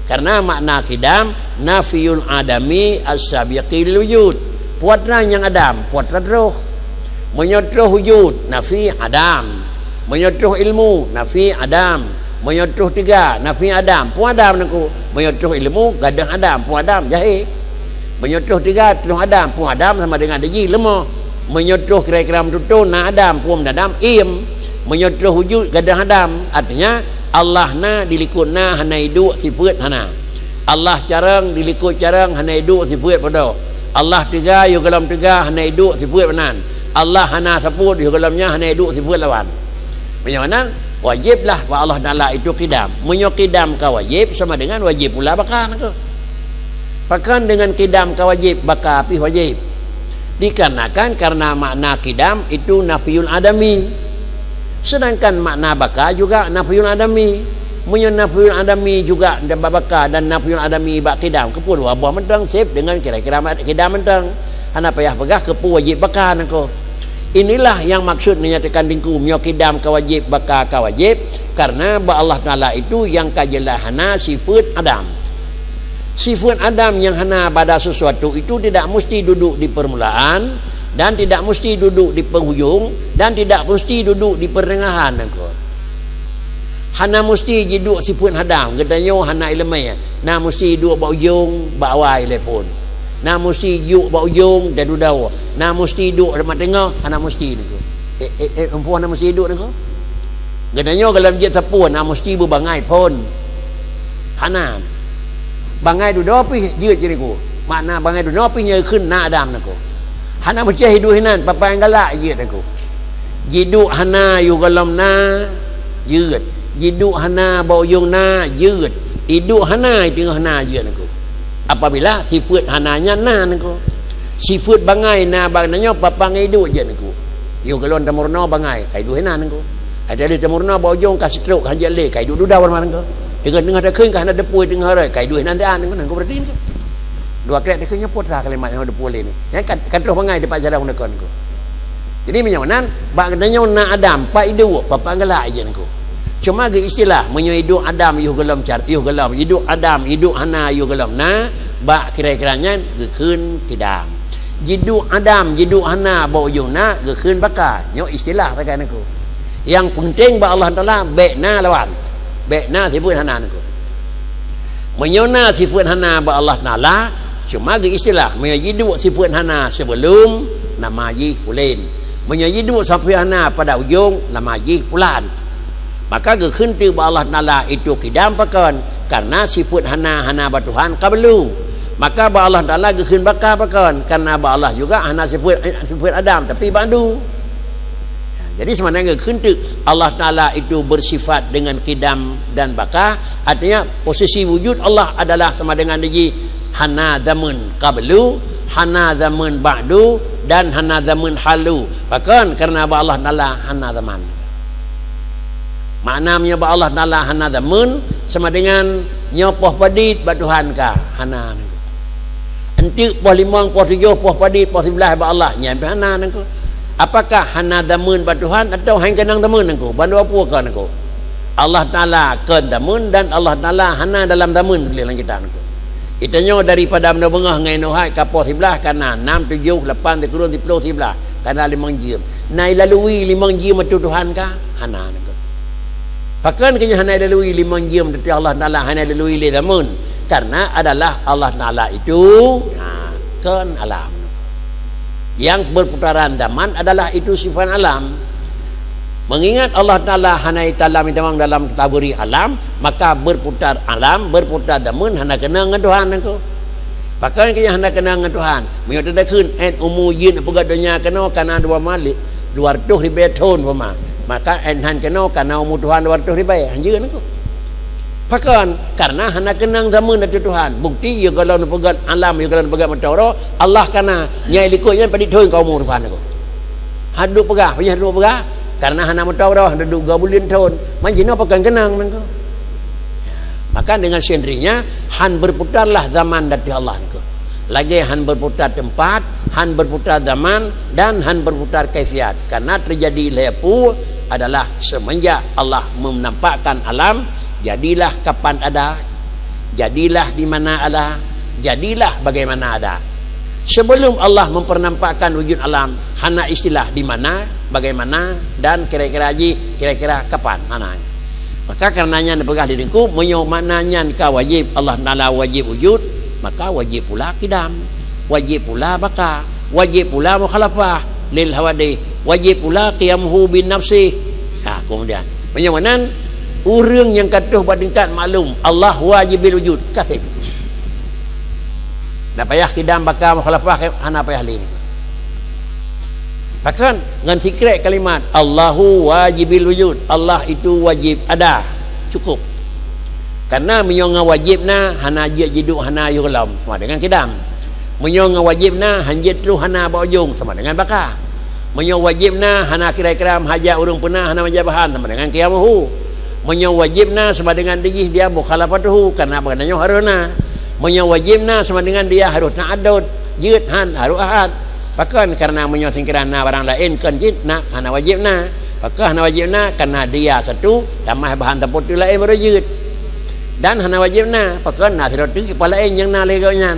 A: Karena makna kidam nafiyul adami as-sabiqil wujud. Puatra yang Adam, puatra roh. Menyotruh wujud, nafi Adam. Menyotruh ilmu, nafi Adam. Menyotruh tiga, nafi Adam. Puan Adam naku. Menyotruh ilmu, gadang Adam. Puan Adam, jahit. Menyotruh tiga, terus Adam. Puan Adam sama dengan deji, lemah. Menyotruh kira-kira mentutun, na Adam. Puan Adam, im. Menyotruh wujud, gadang Adam. Artinya, Allah na dilikut na hana hidup sifat hana. Allah carang dilikut carang hana hidup sifat pada. Allah tiga yu dalam tiga hana hidup sifat benan. Allah hana seput yu dalamnya hana hidup sifat lawan. Macam wajiblah wa Allah Taala itu kidam. Menyo kidam ka wajib sama dengan wajib pula bakan ke. Pakan dengan kidam ka wajib baka pi wajib. Dikarenakan karena makna kidam itu nafiyul adami. Sedangkan makna baka juga nafiyul adami. Menyo nafiyul adami juga baka dan nafiyul adami bak kidam kepun wabah mentang sip dengan kira-kira kidam mentang. Hana payah pegah kepu wajib baka nako. Inilah yang maksud menyatakan dingku menyo kidam ka wajib baka ka wajib karena ba Allah Taala itu yang kajelah hana sifat Adam. Sifat Adam yang hana pada sesuatu itu tidak mesti duduk di permulaan dan tidak mesti duduk di penghujung dan tidak mesti duduk di pertengahan nako. Hana mesti duduk sifat Adam, katanya hana ilmu. Nah mesti duduk ba ujung ba awal pun. na mesti yuk ba ujung dan dudawa na mesti duk dekat tengah anak mesti ni ko perempuan na mesti duk ni ko gananya dalam jet sapun na mesti berbangai pun hana bangai dudawa pi jeut je ni ko makna bangai dudawa pi nyaขึ้น na adam ni ko hana mesti hidup hinan papa yang galak jeut ni ko jiduk hana yu galam na jeut jiduk hana ba ujung na jeut iduk hana tengah na jeut ni ko apabila sifat hananya na nengko sifat bangai na bangnanya papang hidup je nengko yo galon tamurna bangai kai duh na nengko ada le tamurna bojong ka stroke hanjal le kai duh duda mana nengko dengan ada keung ka hana depui tengah re kai duh nan an nengko berarti nengko dua krek dekenya putra kalimat yang depui le ni ya kan terus bangai depan jadah nengko nengko jadi menyawanan bangnanya na adam pa hidup papang galak je nengko cuma ge istilah menyo hidup adam yuh gelam car yuh gelam hidup adam hidup hana yuh gelam na ba kira-kiranya ge keun kidam hidup adam hidup hana ba ujung na ge keun bakar nyo istilah takan aku yang penting ba Allah Taala bekna lawan bekna sifat hana aku menyona sifat hana ba Allah Taala cuma ge istilah menyo hidup sifat hana sebelum nama ji pulen menyo hidup sampai hana pada ujung nama ji pulan maka gekeun tu Allah Taala itu kidam pakan karena sifat hana batuhan qablu maka Allah Taala gekeun bakar pakan karena Allah juga hana sifat Adam tapi ba'du jadi sebenarnya gekeun tu Allah Taala itu bersifat dengan kidam dan bakar artinya posisi wujud Allah adalah sama dengan diji hana zaman qablu hana zaman ba'du dan hana zaman halu pakan karena Allah Taala hana zaman maknanya ba Allah Taala hana zaman sama dengan nyopoh padit ba Tuhan ka hana ni enti poh 5 poh 7 poh padit poh 11 ba Allah nyampe hana nangko apakah hana zaman ba Tuhan atau hang kenang zaman nangko bandu apa ka nangko Allah Taala keun zaman dan Allah Taala hana dalam zaman dalam kita nangko itanya daripada benda bengah ngai nohai ka poh 11 kana 6 7 8 turun 10 11 kana 5 jam nai lalui 5 jam tu Tuhan ka hana nangko pakan kenya hana lalui 5 jam tapi Allah Taala hana lalui le zaman karena adalah Allah Taala itu kan alam yang berputaran zaman adalah itu sifat alam mengingat Allah Taala hana talam dalam kategori alam maka berputar alam berputar zaman hana kena dengan Tuhan engko pakan kenya hana kena dengan Tuhan meyo tada keun en umu yin apa gadonya kena kana 2 malik 200 ribu tahun pama maka enhan kena karena umur Tuhan 200 ribu anjeun aku pakan karena hana kenang zaman dari Tuhan bukti ya kalau pegat alam ya kalau pegat mentara Allah kana nyai likutnya pada thoi kau umur Tuhan aku hadu pegah punya hadu pegah karena hana mentara hadu 3 bulan tahun manjina pakan kenang nangko maka dengan sendirinya han berputarlah zaman dari Allah nangko lagi han berputar tempat han berputar zaman dan han berputar kaifiat karena terjadi lepu adalah semenjak Allah menampakkan alam jadilah kapan ada jadilah di mana ada jadilah bagaimana ada sebelum Allah mempernampakkan wujud alam hana istilah di mana bagaimana dan kira-kira kapan hana maka karenanya nepegah diriku menyo maknanya ka wajib Allah Taala wajib wujud maka wajib pula kidam wajib pula baka wajib pula mukhalafah lil hawadi wajib pula qiyamuhu bin nafsi kemudian penyamanan urang yang katuh pada tingkat maklum Allah wajibil wujud kasih nak payah kidam baka mukhalafah ana payah li bahkan dengan fikir kalimat Allahu wajibil wujud Allah itu wajib ada cukup karena menyonga wajibna hana jiduk hana yulam sama dengan kidam menyonga wajibna hanjit tu hana bojong sama dengan baka menyong wajibna hana kira-kira haja urung punah hana majabahan sama dengan qiyamuhu menyong wajibna sama dengan dia mukhalafatuhu karena badannya haruna menyong wajibna sama dengan dia harus ta'addud jeut han harus ahad bahkan karena menyong singkirana barang lain kan jid nak hana wajibna maka hana wajibna karena dia satu tambah bahan terputu lain baru jeut dan hana wajibna bahkan nak satu kepala lain yang na legonya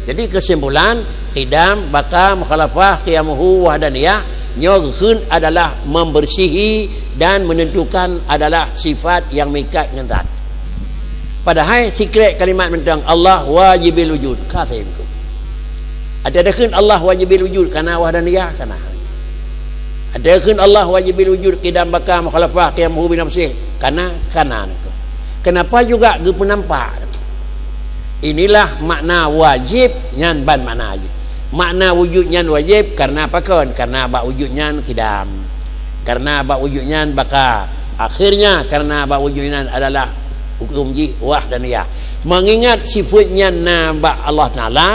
A: jadi kesimpulan qidam baka mukhalafah qiyamuhu wahdaniyah nyogeun adalah membersihi dan menentukan adalah sifat yang mengikat dengan zat padahal sikret kalimat tentang Allah wajibil wujud kathimku Adakah Allah wajibil wujud karena wahdaniyah kana. Adakah Allah wajibil wujud qidam baka mukhalafah qiyamuhu bi nafsih kana. Kenapa juga ge penampak? Inilah makna wajib nyan ban makna aja. Makna wujud nyan wajib karena apa kan? Karena bak wujud nyan qidam. Karena bak wujud nyan baka. Akhirnya karena bak wujud nyan adalah hukum ji wahdaniyah. Mengingat sifatnya nambah Allah Ta'ala,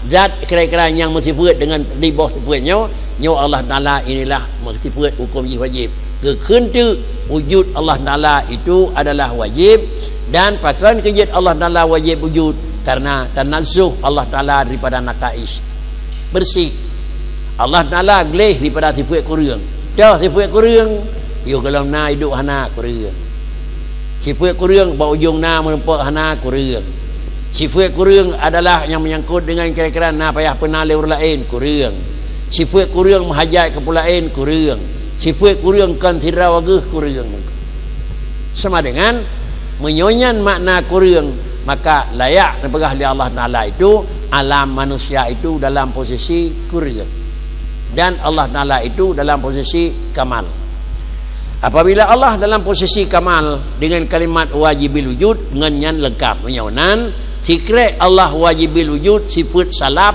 A: zat kira-kira yang bersifat dengan di bawah sifatnya, nyawa Allah Ta'ala inilah bersifat hukum wajib. Kekentu wujud Allah Ta'ala itu adalah wajib, dan pakaian kejid Allah Ta'ala wajib wujud karena tanazzuh Allah Ta'ala daripada nakais, bersih. Allah Ta'ala geleh daripada sifat kurang. Dah sifat kurang, yo kalau na hidup hana kurang. Sifat kurang bau ujung na menempak hana kurang. Sifat kurang adalah yang menyangkut dengan kira-kira na payah pernah lewat lain kurang. Sifat kurang menghajat ke pulain kurang. Sifat kurang kan tidak wagah kurang. Sama dengan menyonyan makna kurang, maka layak dipegah oleh Allah Ta'ala itu alam manusia itu dalam posisi kurang, dan Allah Ta'ala itu dalam posisi kamal. Apabila Allah dalam posisi kamal dengan kalimat wajibil wujud dengan yang lengkap menyonan sikre Allah wajibil wujud sifat salab,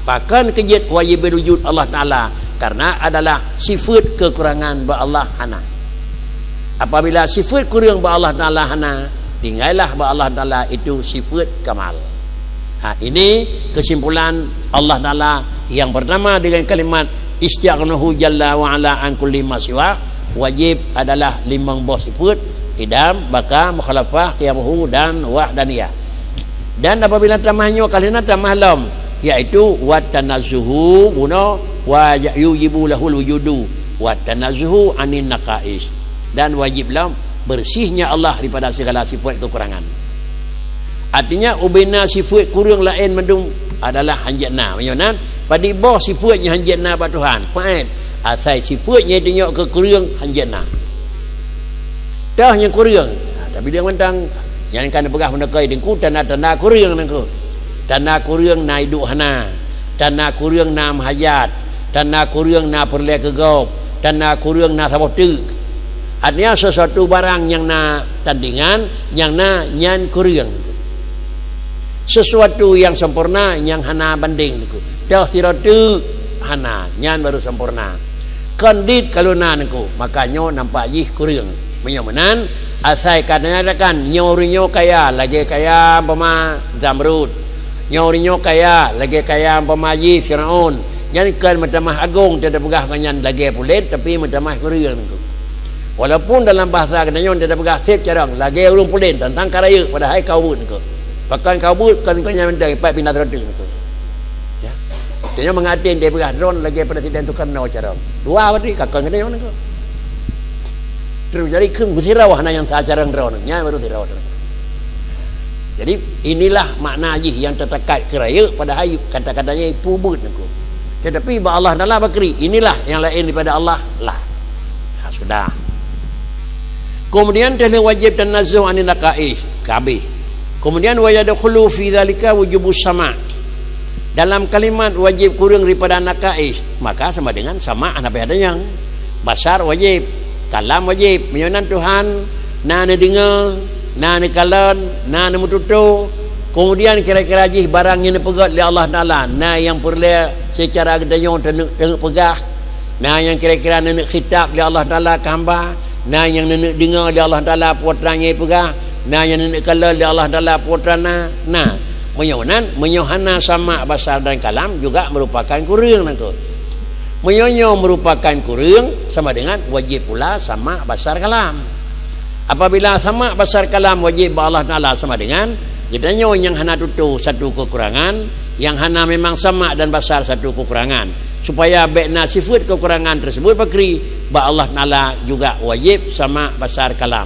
A: bahkan kejid wajibil wujud Allah Ta'ala karena adalah sifat kekurangan ba Allah hana. Apabila sifat kurang ba Allah Ta'ala hana, tinggallah ba Allah Ta'ala itu sifat kamal. Ini kesimpulan Allah Ta'ala yang pertama dengan kalimat istighnahu jalla wa ala an kulli ma siwa. Wajib adalah limang bos sifat qidam, baka, mukhalafah, qiyamuhu dan wahdaniyah. Dan apabila tamahnya kalina tamah lam, iaitu wa tanazzuhu buno wa yujibu lahul wujudu wa tanazzuhu anin naqais, dan wajib lam bersihnya Allah daripada segala sifat kekurangan. Artinya ubina sifat kurang lain mendung adalah hanjatna menyonan pada bawah sifatnya hanjatna ba Tuhan. Paat asai sifatnya tengok ke kurang hanjatna. Dah yang kurang. Tapi dia mentang yang kan pegah menekai dengku tanda-tanda kurang nangku. Tanda kurang na hidup hana. Tanda kurang na mahajat. Tanda kurang na perle kegop. Tanda kurang na sabotu. Artinya sesuatu barang yang na tandingan, yang na nyan kurang. Sesuatu yang sempurna yang hana banding niku. Dah siratu hana, nyan baru sempurna. Kondit kalau nanku makanya nampak jih kurang menyomanan asai katanya kan nyorinya kaya lagi kaya pema Zamrud, nyorinya kaya lagi kaya pema ji Firaun, yang kan macam agung tidak pegah kanyan lagi pulen tapi macam kurang niku. Walaupun dalam bahasa katanya tidak pegah sip carang lagi ulun pulen tentang karaya pada hai kau but niku. Bahkan kau but kan kanyan mendai pai pindah terus niku. Dia mengatin dia pegah drone lagi presiden tu kena cara. Dua hari kakak kena mana ko. Terus jadi kem bersirau hana yang sacara drone nya baru sirau. Jadi inilah makna haji yang tertekat keraya pada hayu kata-katanya pubut niku. Tetapi ba Allah Taala bakri inilah yang lain daripada Allah lah. Sudah. Kemudian dia wajib tanazzuh anin naqais kabeh. Kemudian wa yadkhulu fi dzalika wujubus sama'. Dalam kalimat wajib kurang daripada nakais, maka sama dengan sama apa ada yang basar wajib, kalam wajib, menyonan Tuhan, na dengar, na kalan, na mututu. Kemudian kira-kira jih barang yang dipegat oleh Allah Taala, na yang perlu secara gedayong tengok pegah, na yang kira-kira nak khitab oleh Allah Taala ke hamba, na yang nak dengar oleh Allah Taala putranya pegah, na yang nak kalan oleh Allah Taala putrana, na menyohana sama basar dan kalam juga merupakan kurang nangko. Menyonyo merupakan kurang sama dengan wajib pula sama basar kalam. Apabila sama basar kalam wajib Allah Taala sama dengan gedanya yang hana tutu satu kekurangan, yang hana memang sama dan basar satu kekurangan. Supaya bekna sifat kekurangan tersebut bakri ba Allah Taala juga wajib sama basar kalam.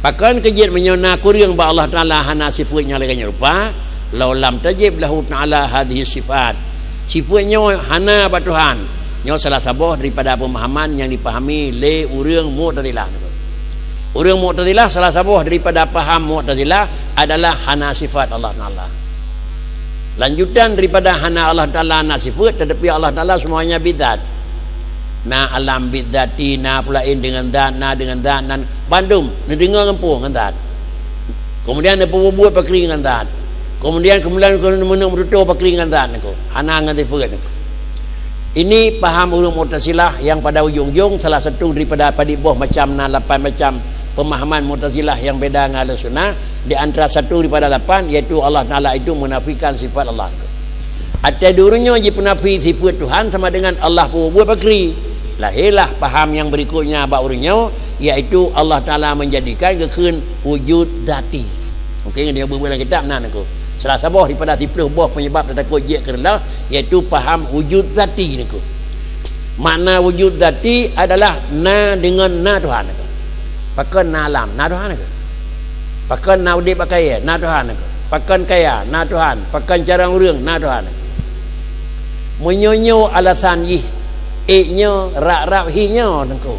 A: Bahkan kejid menyona kurang ba Allah Taala hana sifatnya lain rupa. Lau lam tajib lahu ta'ala hadhihi sifat. Sifatnya hana ba Tuhan. Nyo salah sabuh daripada pemahaman yang dipahami le urang Mu'tazilah. Urang Mu'tazilah salah sabuh daripada paham Mu'tazilah adalah hana sifat Allah Taala. Lanjutan daripada hana Allah Ta'ala nak sifat, tetapi Allah Ta'ala semuanya bidat. Na alam bidati, na pulain dengan dat, na dengan dat, na bandum, na dengar ngempuh dengan dat. Kemudian na buat pakri dengan dat. Kemudian menung berutuh pakri dengan dat. Hana dengan sifat. Ini paham ulum Mu'tazilah yang pada ujung-ujung salah satu daripada padiboh macam na 8 macam pemahaman Mu'tazilah yang beda dengan Ahlussunnah. Di antara satu daripada 8 iaitu Allah Ta'ala itu menafikan sifat Allah. Atas durunya je penafi sifat Tuhan sama dengan Allah pun buat pakri. Lahirlah paham yang berikutnya baurnya iaitu Allah Ta'ala menjadikan kekun wujud dati. Mungkin dia berbual dalam kitab nan aku. Salah sabah daripada 10 buah penyebab takut je kerana iaitu paham wujud zati ni ku. Makna wujud zati adalah na dengan na Tuhan. Pakan na alam, na Tuhan ke? Pakan na udip pakai, na Tuhan ke? Pakan kaya, na Tuhan. Pakan cara urang, na Tuhan. Menyonyo alasan ih, nya rak-rak hinyo nengku.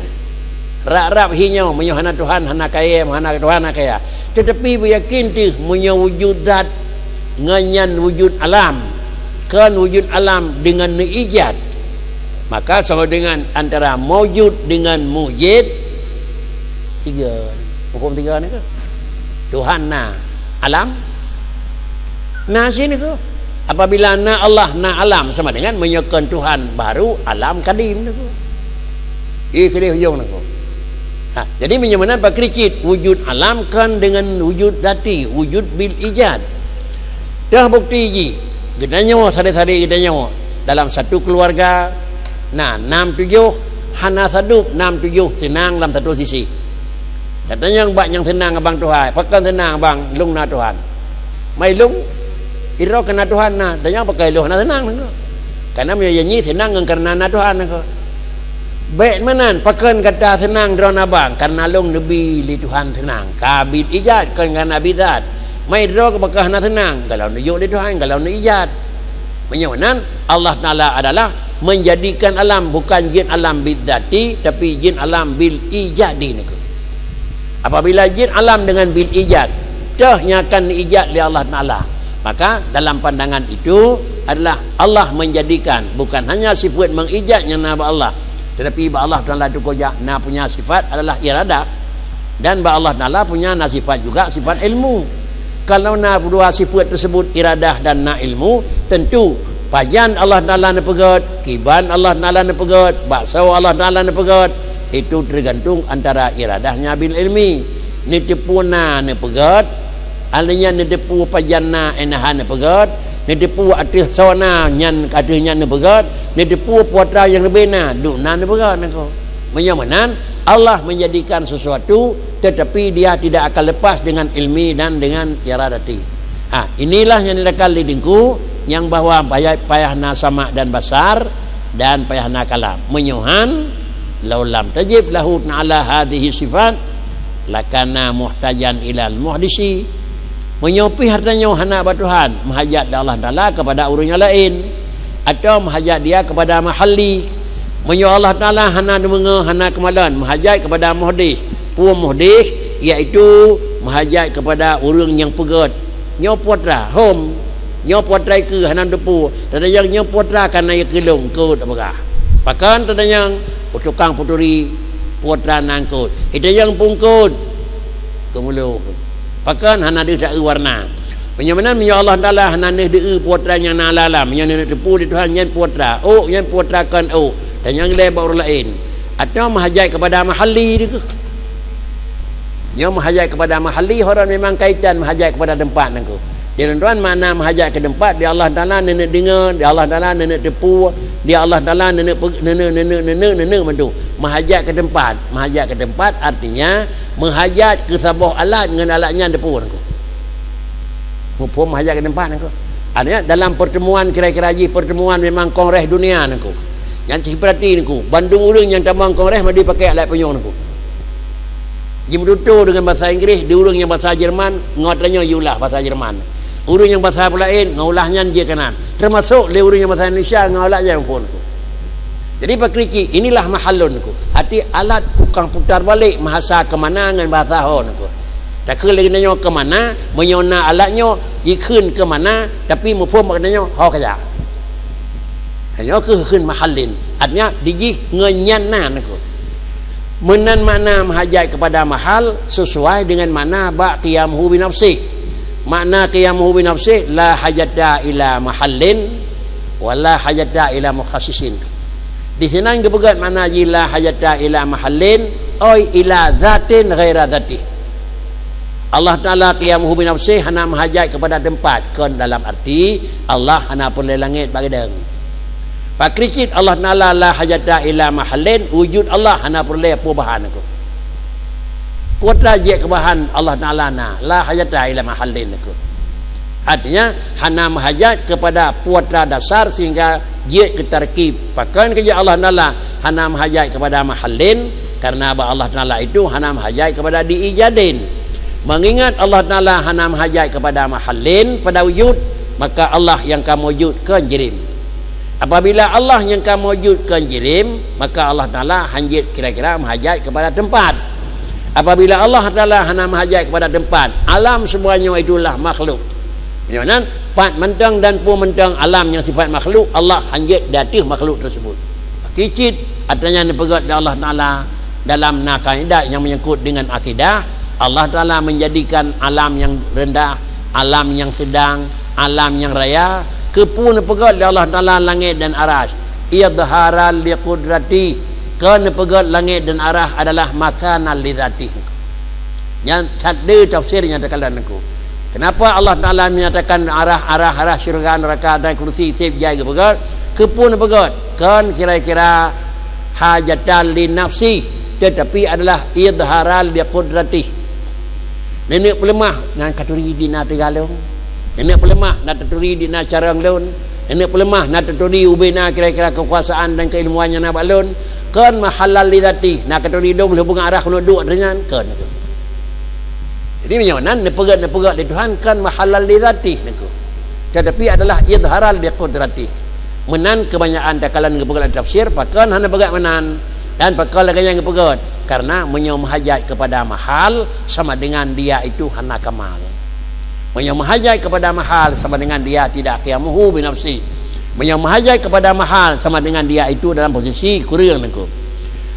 A: Rak-rak hinyo menyo hana Tuhan, hana kaya, hana Tuhan, hana kaya. Tetapi beryakin tu menyo wujud zat nganyan wujud alam, kan wujud alam dengan ijad, maka sama dengan antara mawjud dengan mujid, tiga hukum tiga ni ke? Tuhan na alam, na sini ke? Apabila na Allah na alam sama dengan menyokan Tuhan baru alam kadim ni ke? Kedih hujung ni ke? Jadi menyamakan pakricit wujud alam kan dengan wujud zati, wujud bil ijad. Dah bukti ji kita nyawa sari-sari kita nyawa dalam satu keluarga. Nah 6-7 hana sadup 6-7 senang dalam satu sisi. Katanya yang senang abang Tuhan, pakai senang abang lung na Tuhan. Mai lung iro kena Tuhan na, dan yang pakai lung na senang nengko. Karena menyanyi senang karena na Tuhan nengko. Baik manan pakai kata senang drone abang karena lung nabi li Tuhan senang. Kabit ijad kan dengan nabi zat. Mai draw ke bakah nak tenang kalau nunjuk dia Tuhan, kalau nak ijad. Menyawanan Allah Ta'ala adalah menjadikan alam bukan jin alam bidzati tapi jin alam bil ijadi ni. Apabila jin alam dengan bil ijad dahnya akan ijad oleh Allah Ta'ala, maka dalam pandangan itu adalah Allah menjadikan bukan hanya sifat mengijadnya nama Allah, tetapi Allah Ta'ala itu kojak na punya sifat adalah iradah, dan Allah Ta'ala punya sifat juga sifat ilmu. Kalau na dua sifat tersebut iradah dan na ilmu, tentu pajan Allah Ta'ala na pegat, kiban Allah Ta'ala na pegat, baksau Allah Ta'ala na pegat, itu tergantung antara iradahnya bil ilmi. Ni tepu na na pegat, alanya ni tepu pajan na enahan na pegat, ni tepu atis sawana nyan kadehnya na pegat, ni tepu puatra yang lebih na duk na pegat nako. Menyamanan Allah menjadikan sesuatu tetapi dia tidak akan lepas dengan ilmi dan dengan iradati. Inilah yang dikatakan lidingku yang bahawa payahna sama dan basar dan payahna kalam. Menyuhan laulam tajib lahu ta'ala hadhihi sifat lakana muhtajan ilal muhdisi. Menyopi hartanya hana batuhan menghajat Allah Ta'ala kepada urusnya lain atau menghajat dia kepada mahalli. Menyo Allah Ta'ala hana dengar hana kemalan menghajat kepada muhdis. Puan muhdis iaitu menghajat kepada orang yang pegat. Nyo putra hom nyo putra ke hanan depu dan yang nyo putra kana ya kelong ko tak berah. Pakan tanda yang tukang puturi putra nangkut. Itu yang pungkut kemulu. Pakan hana dia tak warna. Penyamanan menyo Allah Ta'ala hana dia putra yang nalalam yang depu di Tuhan yang putra. Oh yang putra kan oh dan yang lebar orang lain. Atau menghajat kepada mahalli dia ke? Dia menghajat kepada mahalli, orang memang kaitan menghajat kepada tempat nangku. Dia tuan mana menghajat ke tempat, dia Allah Ta'ala nenek dengar, dia Allah Ta'ala nenek tepu, dia Allah Ta'ala nenek mantu. Menghajat ke tempat artinya menghajat ke sebuah alat dengan alatnya tepu nangku. Mumpung menghajat ke tempat nangku. Artinya dalam pertemuan kira-kira pertemuan memang kongres dunia nangku. Yang perhati nangku, Bandung orang yang tamang kongres mesti pakai alat penyong nangku. Jim tutu dengan bahasa Inggeris, di urang yang bahasa Jerman ngotanya yulah bahasa Jerman. Urang yang bahasa lain ngaulahnya dia kanan. Termasuk le urang yang bahasa Indonesia ngaulahnya pun. Jadi pakriki inilah mahallunku. Hati alat tukang putar balik bahasa kemanangan bahasa honku. tak kira nanya ke mana menyona alatnya ikun ke mana tapi mupum maknanya ho kaya hanya ke khun mahallin artinya diji ngenyanan aku menan makna mahajat kepada mahal sesuai dengan makna ba qiyamuhu bi nafsi makna qiyamuhu bi nafsi la hajata ila mahallin wala hajata ila mukhassisin di sini gebegat makna la hajata ila mahallin oi ila zatin ghaira zati Allah Ta'ala qiyamuhu bi nafsi hana mahajat kepada tempat kan dalam arti Allah hana perle langit bagi deng Pak Kricit Allah Ta'ala la hajata ila mahallin wujud Allah hana perle perubahan aku kuatlah je kebahan Allah Ta'ala na la hajata ila mahallin aku artinya hana mahajat kepada puatra dasar sehingga je ketarkib pakan kerja Allah Ta'ala hana mahajat kepada mahallin karena Allah Ta'ala itu hana mahajat kepada diijadin mengingat Allah Ta'ala hana mahajat kepada mahallin pada wujud maka Allah yang kamu wujudkan jirim apabila Allah yang kamu wujudkan jirim maka Allah Ta'ala hanjit kira-kira mahajat kepada tempat apabila Allah Ta'ala hana mahajat kepada tempat alam semuanya itulah makhluk jangan pat mentang dan pu mentang alam yang sifat makhluk Allah hanjit datih makhluk tersebut kicit artinya dipegat Allah Ta'ala dalam kaidah yang menyangkut dengan akidah Allah Ta'ala menjadikan alam yang rendah, alam yang sedang, alam yang raya, kepun pegat Allah Ta'ala langit dan arasy. Idharal liqudrati, kerana pegat langit dan arah adalah makanan lidzati. Yang takdir tafsirnya tekalan aku. Kenapa Allah Ta'ala menyatakan arah syurga, neraka dan kursi tip jaga pegat? Kepun pegat, kan kira-kira hajatan li nafsi, tetapi adalah idharal liqudrati. Nenek pelemah nak katuri di na tegalong nenek pelemah nak katuri di na carang lon nenek pelemah nak katuri ubena kira-kira kekuasaan dan keilmuannya na balon kan mahallal lidzati nak katuri dong hubung arah kuno duk dengan kan jadi menyonan nepegat di Tuhan kan mahallal lidzati niku tetapi adalah idharal bi qudrati menan kebanyakan dakalan gepegat tafsir pakan hana pegat menan dan pakal lagi yang gepegat karena menyemahajat kepada mahal sama dengan dia itu hana kamal menyemahajat kepada mahal sama dengan dia tidak qiyamuhu bi nafsi menyemahajat kepada mahal sama dengan dia itu dalam posisi kurang niku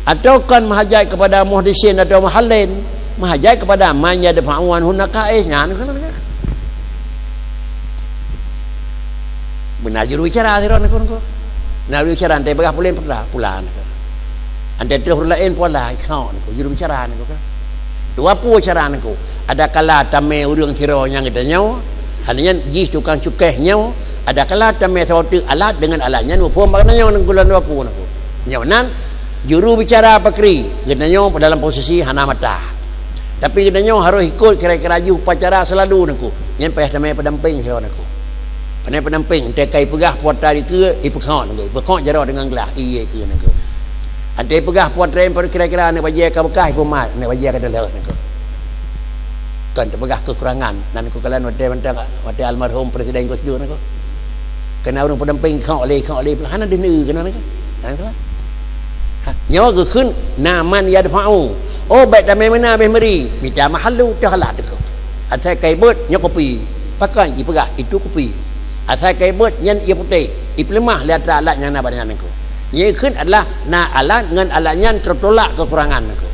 A: atau kan mahajat kepada muhdisin atau mahallin mahajat kepada man yadfa'un hunaka nya benar juru bicara siron niku nah bicara ante begah pulen pula anda terus lain pola kau niku juru bicara niku kan dua pu cara niku ada kala tame urang tiro yang gedanya hanya jih tukang cukehnya ada kala tame satu alat dengan alatnya pun maknanya niku lan dua pu niku nyanan juru bicara pakri gedanya dalam posisi hana mata tapi gedanya harus ikut kira-kira ju upacara selalu niku nyen payah tame pendamping sira niku pandai pendamping tekai pegah puata di ke ipekau niku ipekau jara dengan gelah iye ke niku ada pegah puat rem kira-kira nak bagi ke bekah ipumat nak bagi ke dalam niku kan pegah kekurangan dan ku kalan wate almarhum presiden Gus Dur niku kena orang pendamping kau oleh hana dene kena niku nyawa ke khun naman yadfa'u oh baik damai mana be meri minta mahallu tahalat niku asai kai bet nya kopi pakai ji pegah itu kopi asai kai bet nyen ia putih iplemah lihat alat yang na badan niku ia khun adalah na alat dengan alatnya tertolak kekurangan aku.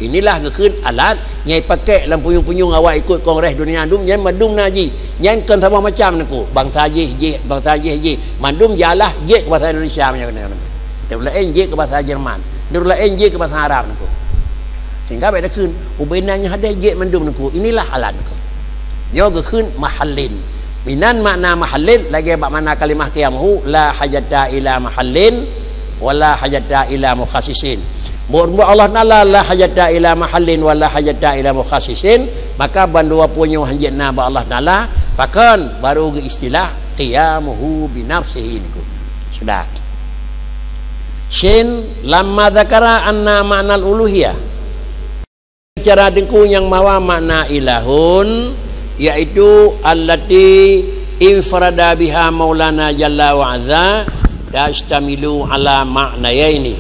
A: Inilah khun alat nyai pakai dalam punyung-punyung awak ikut kongres dunia dum nyai madum naji nyai kan sama macam aku bangsa je madum jalah je ke bahasa Indonesia punya kena tu lain je ke bahasa Jerman tu lain je ke bahasa Arab aku sehingga beda khun ubenanya ada je madum aku inilah alat aku yo khun mahallin minan makna mahallin lagi bab makna kalimah qiyamuhu la hajata ila mahallin wala hajata ila mukhassisin Buat Allah Ta'ala la hajata ila mahallin wala hajata ila mukhassisin, maka bandua punya hanjatna ba Allah Ta'ala pakan baru istilah qiyamuhu binafsihi niku. Sudah. Shin lamma dzakara anna ma'nal uluhiyah. Cara dengku yang mawa makna ilahun yaitu allati infrada biha maulana jalla wa azza tastamilu ala ma'nayaini.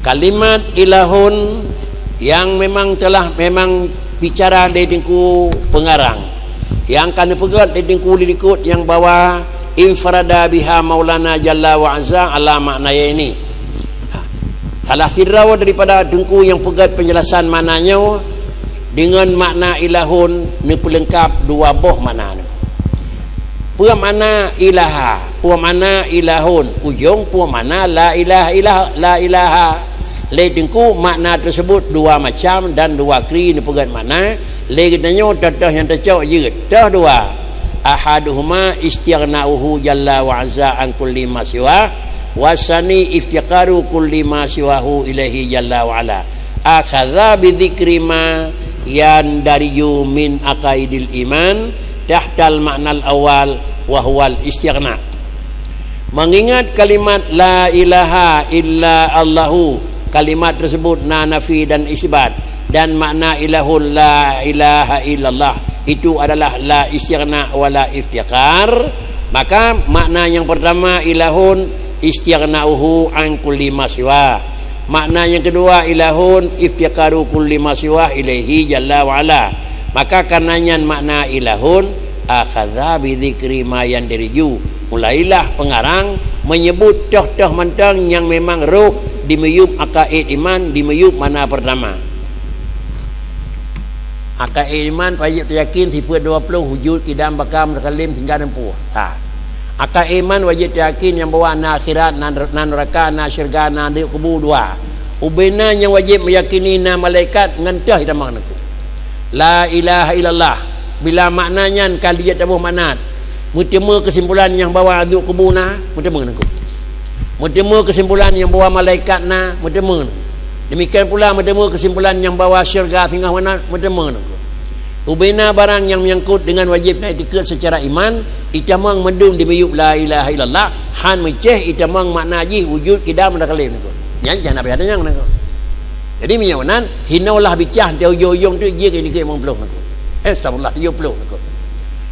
A: Kalimat ilahun yang memang bicara dari dengku pengarang yang kan pegat dari dengku likut yang bawa infrada biha maulana jalla wa azza ala maknanya ini. Salah firrawa daripada dengku yang pegat penjelasan maknanya dengan makna ilahun ni pelengkap dua boh makna ni. Pua mana ilaha, pua mana ilahun, ujung pua mana la ilaha la ilaha. Le dengku makna tersebut dua macam dan dua kri ni pegat makna. Le katanya dah yang tercok je. Dah dua. Ahaduhuma istighna'uhu jalla wa azza an kulli ma siwa wasani iftiqaru kulli ma siwahu ilaihi jalla wa ala. Akhadha bi dzikri ma yan dariyu min aqaidil iman tahtal maknal awal wahwal istighna. Mengingat kalimat la ilaha illa Allahu, kalimat tersebut nafi dan isbat, dan makna ilahul la ilaha illallah itu adalah la istighna wala iftiqar, maka makna yang pertama ilahun istighna'uhu an kulli ma siwa. Makna yang kedua ilahun iftiqaru kulli ma siwa ilaihi jalla wa ala. Maka karenanya makna ilahun akhadha bi dzikri ma yandiriju. Mulailah pengarang menyebut toh-toh mentang yang memang roh dimeyub akaid iman, dimeyub mana pertama. Akaid iman wajib yakin sifat 20 wujud kidam bakam kalim tinggal 60. Akaid iman wajib yakin yang bawa na akhirat, na neraka, na syurga, na kubur dua. Ubena yang wajib meyakini na malaikat ngentah kita maknaku. La ilaha illallah. Bila maknanya kaliat tabuh manat. Mutema kesimpulan yang bawa azab kubur na, mutema nak. Mutema kesimpulan yang bawa malaikat na, mutema. Demikian pula mutema kesimpulan yang bawa syurga hingga mana, mutema nak. Ubena barang yang menyangkut dengan wajib naik diket secara iman, itamang mendung dimeyub la ilaha illallah, han meceh itamang makna ji wujud kidam dak kalim nak. Yang jangan apa ada yang nak. Jadi miyanan hinaulah bicah dia ujung tu je ke dikit mengpeluk nak. Astagfirullah 70 nak.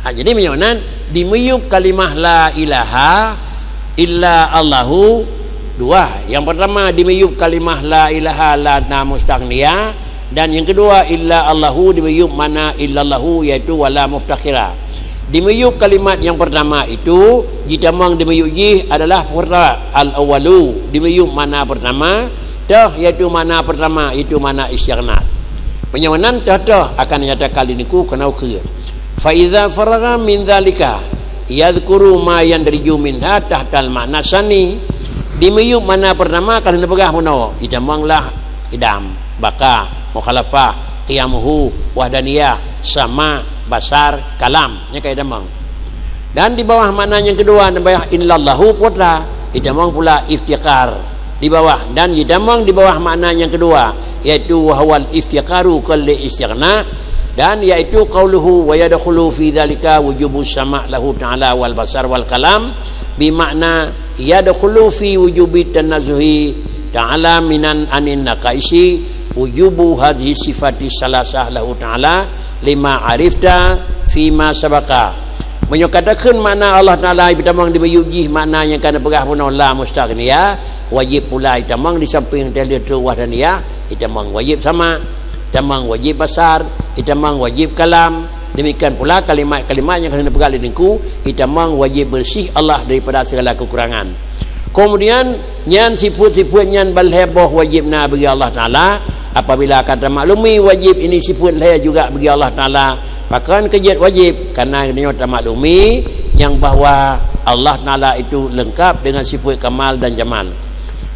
A: Jadi miyanan dimeyub kalimah la ilaha illa Allahu dua. Yang pertama dimeyub kalimah la ilaha la na mustaghniya, dan yang kedua illa Allahu dimeyub mana illallahu iaitu wala muftakhira. Dimeyub kalimat yang pertama itu jitamang dimeyub ji adalah pertama al-awwalu, dimeyub mana pertama dah iaitu mana pertama itu mana istighna. Penyawanan dah akan nyata kali niku kena ukir. Fa idza faragha min dzalika yadhkuru ma yandariju minha tahtal makna sani. Dimeyub mana pertama kalau nak pegah muno idamanglah idam baka mukhalafah qiyamuhu wahdaniyah sama basar kalam nya kayak damang. Dan di bawah makna yang kedua nambah illallahu putra idamang pula iftiqar di bawah, dan idamang di bawah makna yang kedua yaitu wahwal iftiqaru kulli istighna, dan yaitu qauluhu wa yadkhulu fi dzalika wujubus sama' lahu ta'ala wal basar wal kalam bi makna yadkhulu fi wujubi tanazzuhi ta'ala minan anin naqaisi wujubu hadhihi sifati salasah lahu ta'ala lima arifta fima sabaka. Menyatakan makna Allah Ta'ala bitamang dimeyuji makna yang kana pegah pun la mustaghniya wajib pula itamang di samping dalil tu wahdaniyah itamang wajib sama, itamang wajib basar, itamang wajib kalam. Demikian pula kalimat-kalimat yang kana pegah dengku itamang wajib bersih Allah daripada segala kekurangan. Kemudian nyan sifat-sifat nyan balheboh wajibna bagi Allah Ta'ala. Apabila kata maklumi wajib ini sifat lain juga bagi Allah Ta'ala, maka kejadian wajib karena kita maklumi yang bahawa Allah Ta'ala itu lengkap dengan sifat kamal dan jamal.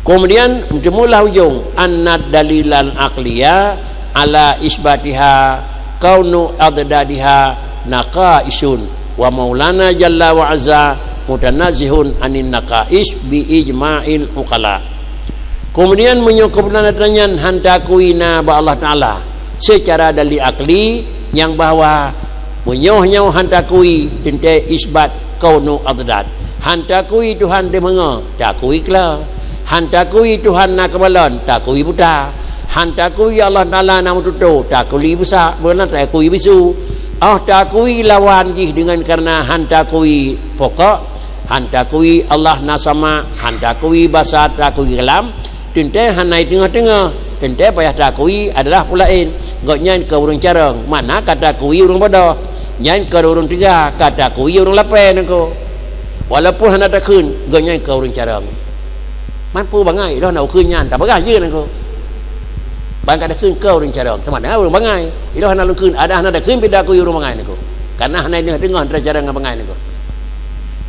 A: Kemudian bertemulah ujung annad dalilan aqliya ala isbatiha kaunu adadadiha naqaisun wa maulana jalla wa azza mutanazihun anin naqais bi ijma'il uqala. Kemudian menyokopkan atanyan hantakuina ba Allah Ta'ala secara dalil akli yang bahawa menyoh-nyoh hantakui tentang isbat kaunu adad. Hantakui Tuhan dia menga takui kela. Hantakui Tuhan nak kebalan takui buta. Hantakui Allah Ta'ala nak tutu takui besar benar takui bisu. Takui lawan jih dengan karena hantakui pokok, hantakui Allah nasama, hantakui basar takui kalam. Tentu hanai tengah-tengah tentu payah takui adalah pulain gak nyan ke urang carang mana kata kui urang bodoh nyan ke urang tiga kata kui urang lapai nengko walaupun hana tak kun gak nyan ke urang carang mampu bangai dah nak kun nyan tak bagai je nengko bang kada kun ke urang carang sama dengan urang bangai ilo hana lu kun ada hana tak kun beda kui urang bangai nengko karena hana ini dengar carang bangai nengko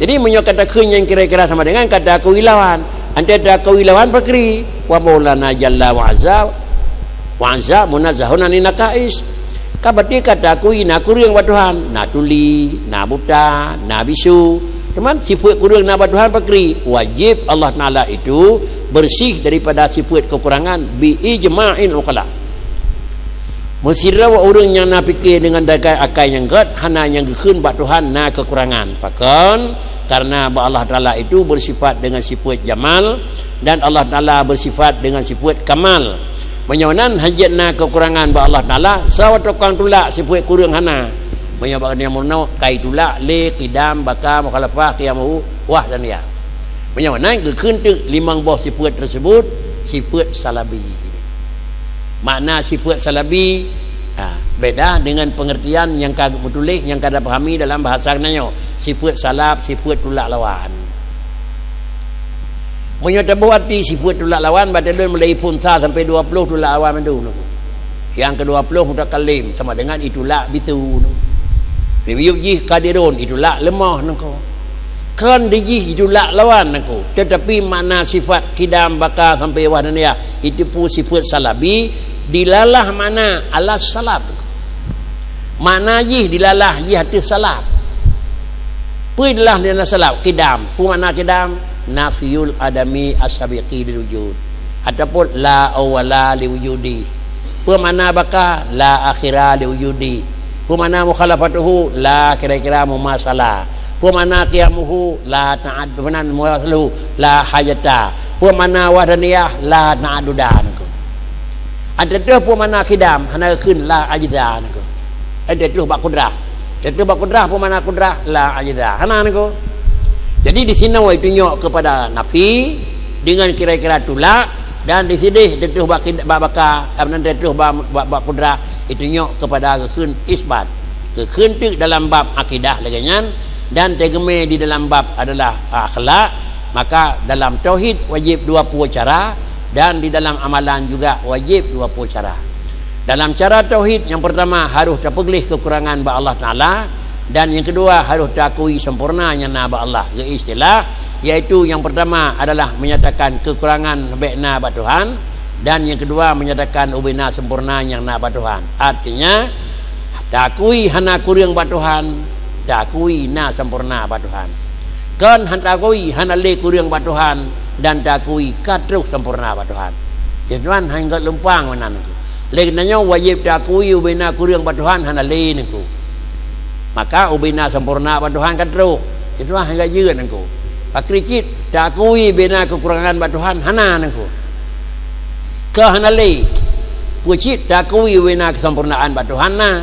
A: jadi menyo kata kun yang kira-kira sama dengan kata kui lawan anda ada kui lawan pakri wa maulana jalla wa azza Wa'azza munazzahun anin nakais. Kabati kata kui na kurang batuhan, na tuli, na buta, na bisu. Teman sifat kurang na batuhan pakri. Wajib Allah Taala itu bersih daripada sifat kekurangan bi ijma'in uqala. Mesira orang yang nak fikir dengan dagai akal yang gad hana yang gekeun batuhan na kekurangan. Pakan karena Allah Taala itu bersifat dengan sifat jamal dan Allah Taala bersifat dengan sifat kamal. Menyonan hajatna kekurangan ba Allah Taala sawat tukang tulak sifat kurang hana menyabak dia murno kai tulak le qidam baka mukhalafah qiyamu wah dan ya menyonan gekeun tu limang buah sifat tersebut sifat salabi makna sifat salabi beda dengan pengertian yang kagak betulis yang kada pahami dalam bahasa nanya sifat salab sifat tulak lawan menyata buati sifat tulak lawan badalun mulai punta sampai 20 tulak lawan mendu yang ke-20 mutakalim sama dengan itulak bisu review ji kadirun itulak lemah nako kan diji itulak lawan nako tetapi mana sifat kidam baka sampai wahdania itu pun sifat salabi dilalah mana alas salab mana ji dilalah ji hati salab puilah dia salab kidam pu mana kidam nafiyul adami as-sabiqi liwujud ataupun la awwala liwujudi pemana baka la akhira liwujudi pemana mukhalafatuhu la kira-kira mumasalah pemana qiyamuhu la ta'ad benan muwasalu la hajata pemana wahdaniyah la ta'adudan ada tu pemana kidam hana keun la ajza nako ada tu bak kudrah ada bak kudrah pemana kudrah la ajza hana nako. Jadi di sini wai tunjuk kepada nafi dengan kira-kira tulak dan di sini detuh baka abnan detuh bak kudrah itu tunjuk kepada kekeun isbat. Kekeun tu dalam bab akidah laganyan dan tegeme di dalam bab adalah akhlak, maka dalam tauhid wajib 20 cara dan di dalam amalan juga wajib 20 cara. Dalam cara tauhid yang pertama harus terpeglih kekurangan ba Allah Taala. Dan yang kedua harus diakui sempurnanya nama Allah. Istilah yaitu yang pertama adalah menyatakan kekurangan baikna ba Tuhan dan yang kedua menyatakan ubina sempurnanya nama Tuhan. Artinya diakui hana kurang ba Tuhan, diakui na sempurna ba Tuhan. Kan diakui hana le kurang ba Tuhan dan diakui katruk sempurna ba Tuhan. Ya Tuhan hangga lempang manan. Lainnya wajib diakui ubina kurang ba Tuhan hana le niku. Maka ubina sempurna ba Tuhan kadro itu hangga jeun engko pakricit dakui bina kekurangan ba Tuhan hana engko ke hanale pucit dakui bina kesempurnaan ba Tuhan na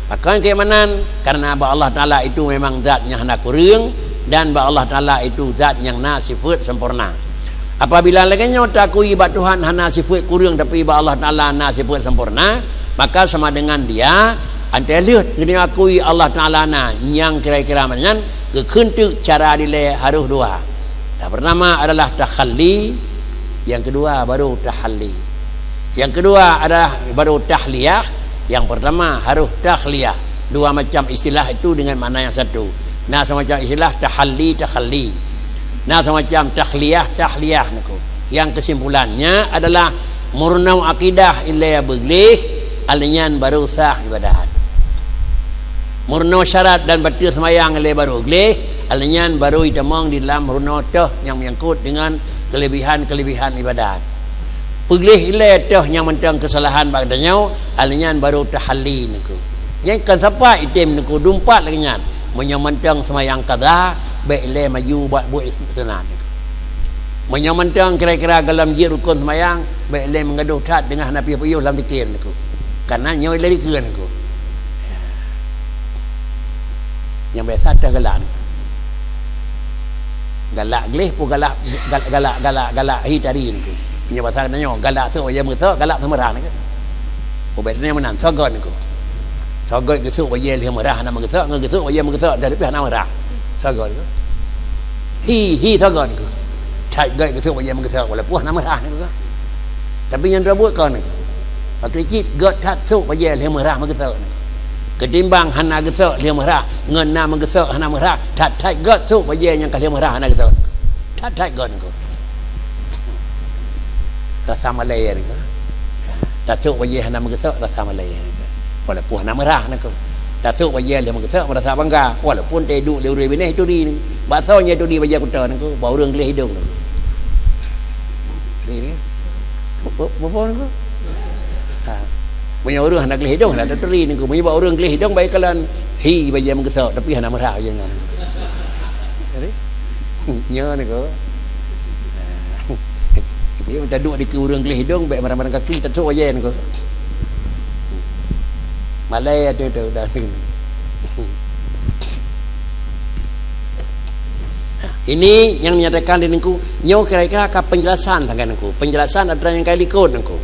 A: maka keimanan karena ba Allah Taala itu memang zatnya hana kurang dan ba Allah Taala itu zat yang na sifat sempurna apabila lagi dakui ba Tuhan hana sifat kurang tapi ba Allah Taala na sifat sempurna maka sama dengan dia anda lihat kena akui Allah Ta'ala na yang kira-kira macam kekentuk cara dile harus dua. Yang pertama adalah takhalli, yang kedua baru tahalli. Yang kedua adalah baru tahliyah, yang pertama harus takhliyah. Dua macam istilah itu dengan makna yang satu. Nah semacam istilah tahalli, takhalli. Nah semacam tahliyah. Yang kesimpulannya adalah murnau akidah illa beglih alinyan baru sah ibadat. Murno syarat dan batil semayang le baru gleh alinyan baru itamang di dalam murno toh yang menyangkut dengan kelebihan-kelebihan ibadat. Pegleh ile toh yang mentang kesalahan bagdanya alinyan baru tahalli niku. Yang kan siapa item niku dumpat lagi nyan menyamantang semayang qada baik le maju buat sunat niku. Menyamantang kira-kira dalam je rukun semayang baik le mengaduh tat dengan nabi puyuh dalam zikir niku. Karena nyoy lari ke niku. Yang biasa ada galak gleh pun galak hitari ni punya bahasa nanya galak tu ya muta galak semerah ni Ubetnya menang sogon ku. Sogon gesuk baye liam merah nama gesuk ngegesuk baye mengesuk dari pihak nama merah. Sogon ku. Hi sogon ku. Thai gai gesuk baye mengesuk wala puah nama merah ni ku. Tapi yang rabut kau ni. Waktu cip got that suk baye liam merah mengesuk. Ketimbang hana gesuk liam merah ngena mengesuk hana merah. Thai got suk baye yang liam merah hana gesuk. Thai got ku. Rasa Malay ni ku. Datuk bayi hana mengesok rasa Malay ni. Walaupun hana merah ni ku. Datuk bayi dia mengesok merasa bangga. Walaupun dia duduk lewat bini itu di ni. Bahasanya itu di bayi kuta ni ku. Bau orang gelih hidung ni. Ni. Apa ni ku? Punya orang hana gelih hidung ada teri ni ku. Punya bau orang gelih hidung baik kalan hi bayi mengesok tapi hana merah je ni. Jadi nya ni ku. Dia macam duduk di kurung gelih hidung baik marah-marah kaki tak tahu aja ni ko. Malay ada tu dah ni. Ini yang menyatakan di niku nyo kira-kira ka penjelasan tangan niku. Penjelasan adalah yang kali ikut niku.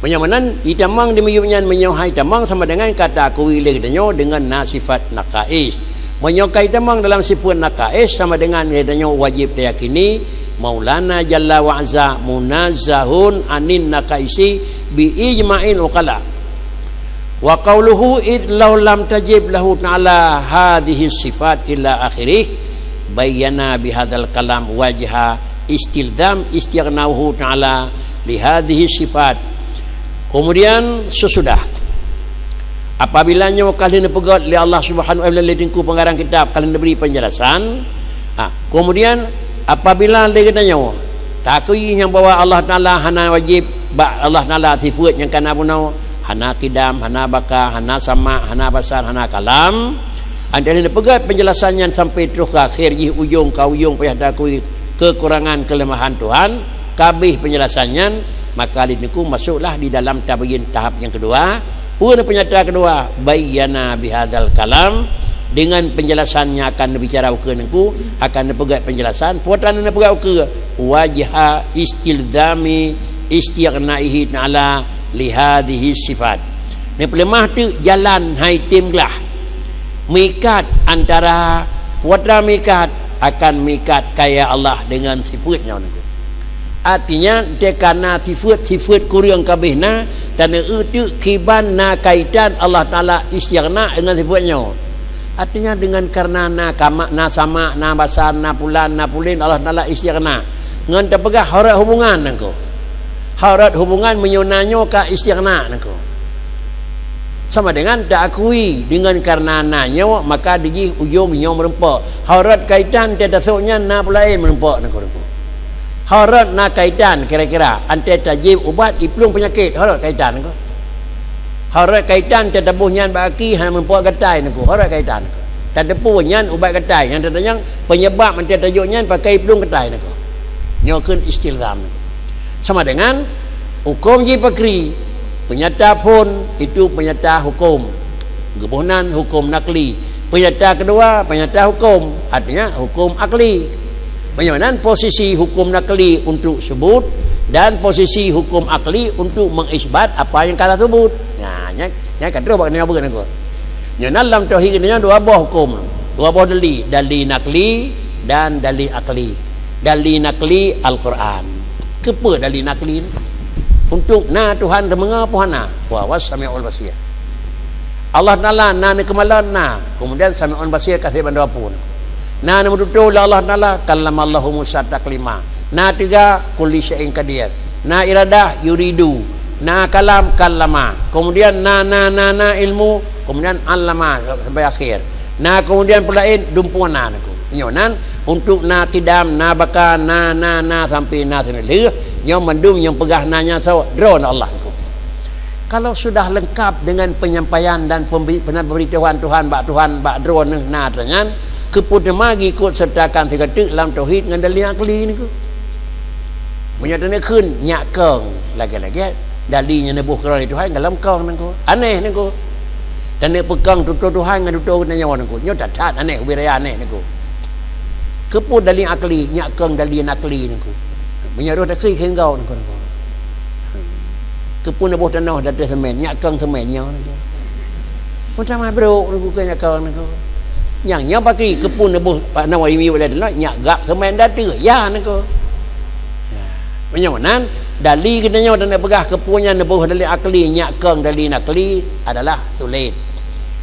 A: Menyamanan itamang di meyunya menyohai tamang sama dengan kata aku wilir danyo dengan nasifat naqais. Menyokai tamang dalam sifat naqais sama dengan danyo wajib diyakini Maulana Jalla wa Azza munazzahun anin naqaisi bi ijma'in uqala wa qawluhu id law lam tajib lahu ta'ala hadhihi sifat ila akhirih bayyana bihadzal kalam wajha istildam istighnahu ta'ala li hadhihi sifat. Kemudian sesudah apabila nyawa kalian pegat li Allah Subhanahu wa taala ledingku pengarang kitab kalian beri penjelasan kemudian apabila dia kata nyawa takui yang bawa Allah Ta'ala hana wajib Allah Ta'ala sifat yang kana punau hana kidam, hana baka, hana sama, hana basar, hana kalam anda ni pegat penjelasannya sampai terus ke akhir ujung ke ujung payah takui kekurangan kelemahan Tuhan kabih penjelasannya maka niku masuklah di dalam tabayin tahap yang kedua pun penyata kedua bayyana bihadzal kalam dengan penjelasannya akan berbicara ke niku akan pegat penjelasan puatan nak pegat ke wajha istildami istighnaihi ta'ala li hadhihi sifat ni pelemah tu jalan hai timlah mikat antara puatan mikat akan mikat kaya Allah dengan sifatnya niku artinya dia karena sifat kurang kabehna dan itu kiban na kaitan Allah Taala istighna dengan sifatnya. Artinya dengan karena na kama na sama na basar na pulan na pulin Allah Taala istighna. Ngan terpegah haurat hubungan nangko. Haurat hubungan menyonanyo ka istighna nangko. Sama dengan tak akui dengan karena nanya maka diji ujung nyo merempak. Haurat kaitan tiada soknya na pulain merempak nangko. Haurat na kaitan kira-kira ante tajib ubat iplung penyakit haurat kaitan nangko. Haurat kaitan tiada buhnya baki hanya merempak gatai nangko. Haurat kaitan nangko. Tak depu nyan ubat gatai yang tadanya penyebab ante tajuknya pakai iplung gatai nangko. Nyokeun istilzam. Sama dengan hukum jipakri penyata pun itu penyata hukum gebunan hukum nakli penyata kedua penyata hukum artinya hukum akli bagaimana posisi hukum nakli untuk sebut dan posisi hukum akli untuk mengisbat apa yang kalah sebut nah nya kadro bak nya beun aku nya dalam tauhid nya dua buah hukum dua buah dalil nakli dan dalil akli dalil nakli Al-Quran kepa dalil nakli untuk na Tuhan mengapa na wa wasami'ul basir Allah Taala na kemalan na kemudian sami'ul basir kasih bandu apun na menutul Allah Taala kallamallahu Musa taklima na tiga kulli syai'in qadir na iradah yuridu na kalam kallama kemudian na ilmu kemudian allama sampai akhir na kemudian pulain dumpuana naku nyonan untuk na kidam na baka na sampai na sendiri yang mendung yang pegah nanya saw drone Allah itu. Kalau sudah lengkap dengan penyampaian dan pemberitahuan Tuhan bak drone nah dengan keputusan magi ikut sertakan seketik dalam tauhid dengan dalil akli ni ke. Menyatakan kun nyak keng lagi-lagi dalilnya nebuh kerana Tuhan dalam keng nangko. Aneh nangko. Dan nek pegang tutur Tuhan dengan tutur nanya nangko. Nyo tatat aneh wiraya aneh nangko. Keput dalil akli nyak keng dalil akli nangko. Menyaruh dah kei henggau nangko. kepun abuh tanah dah ada semen nyak keng semennya macam mana bro aku ke nyak keng aku yang pakai kepun abuh tanah ini boleh dah nyak gap semen dah ada ya aku menyonan dali kenanya dan pegah kepunya nebuh dali akli nyak keng dali nakli adalah sulit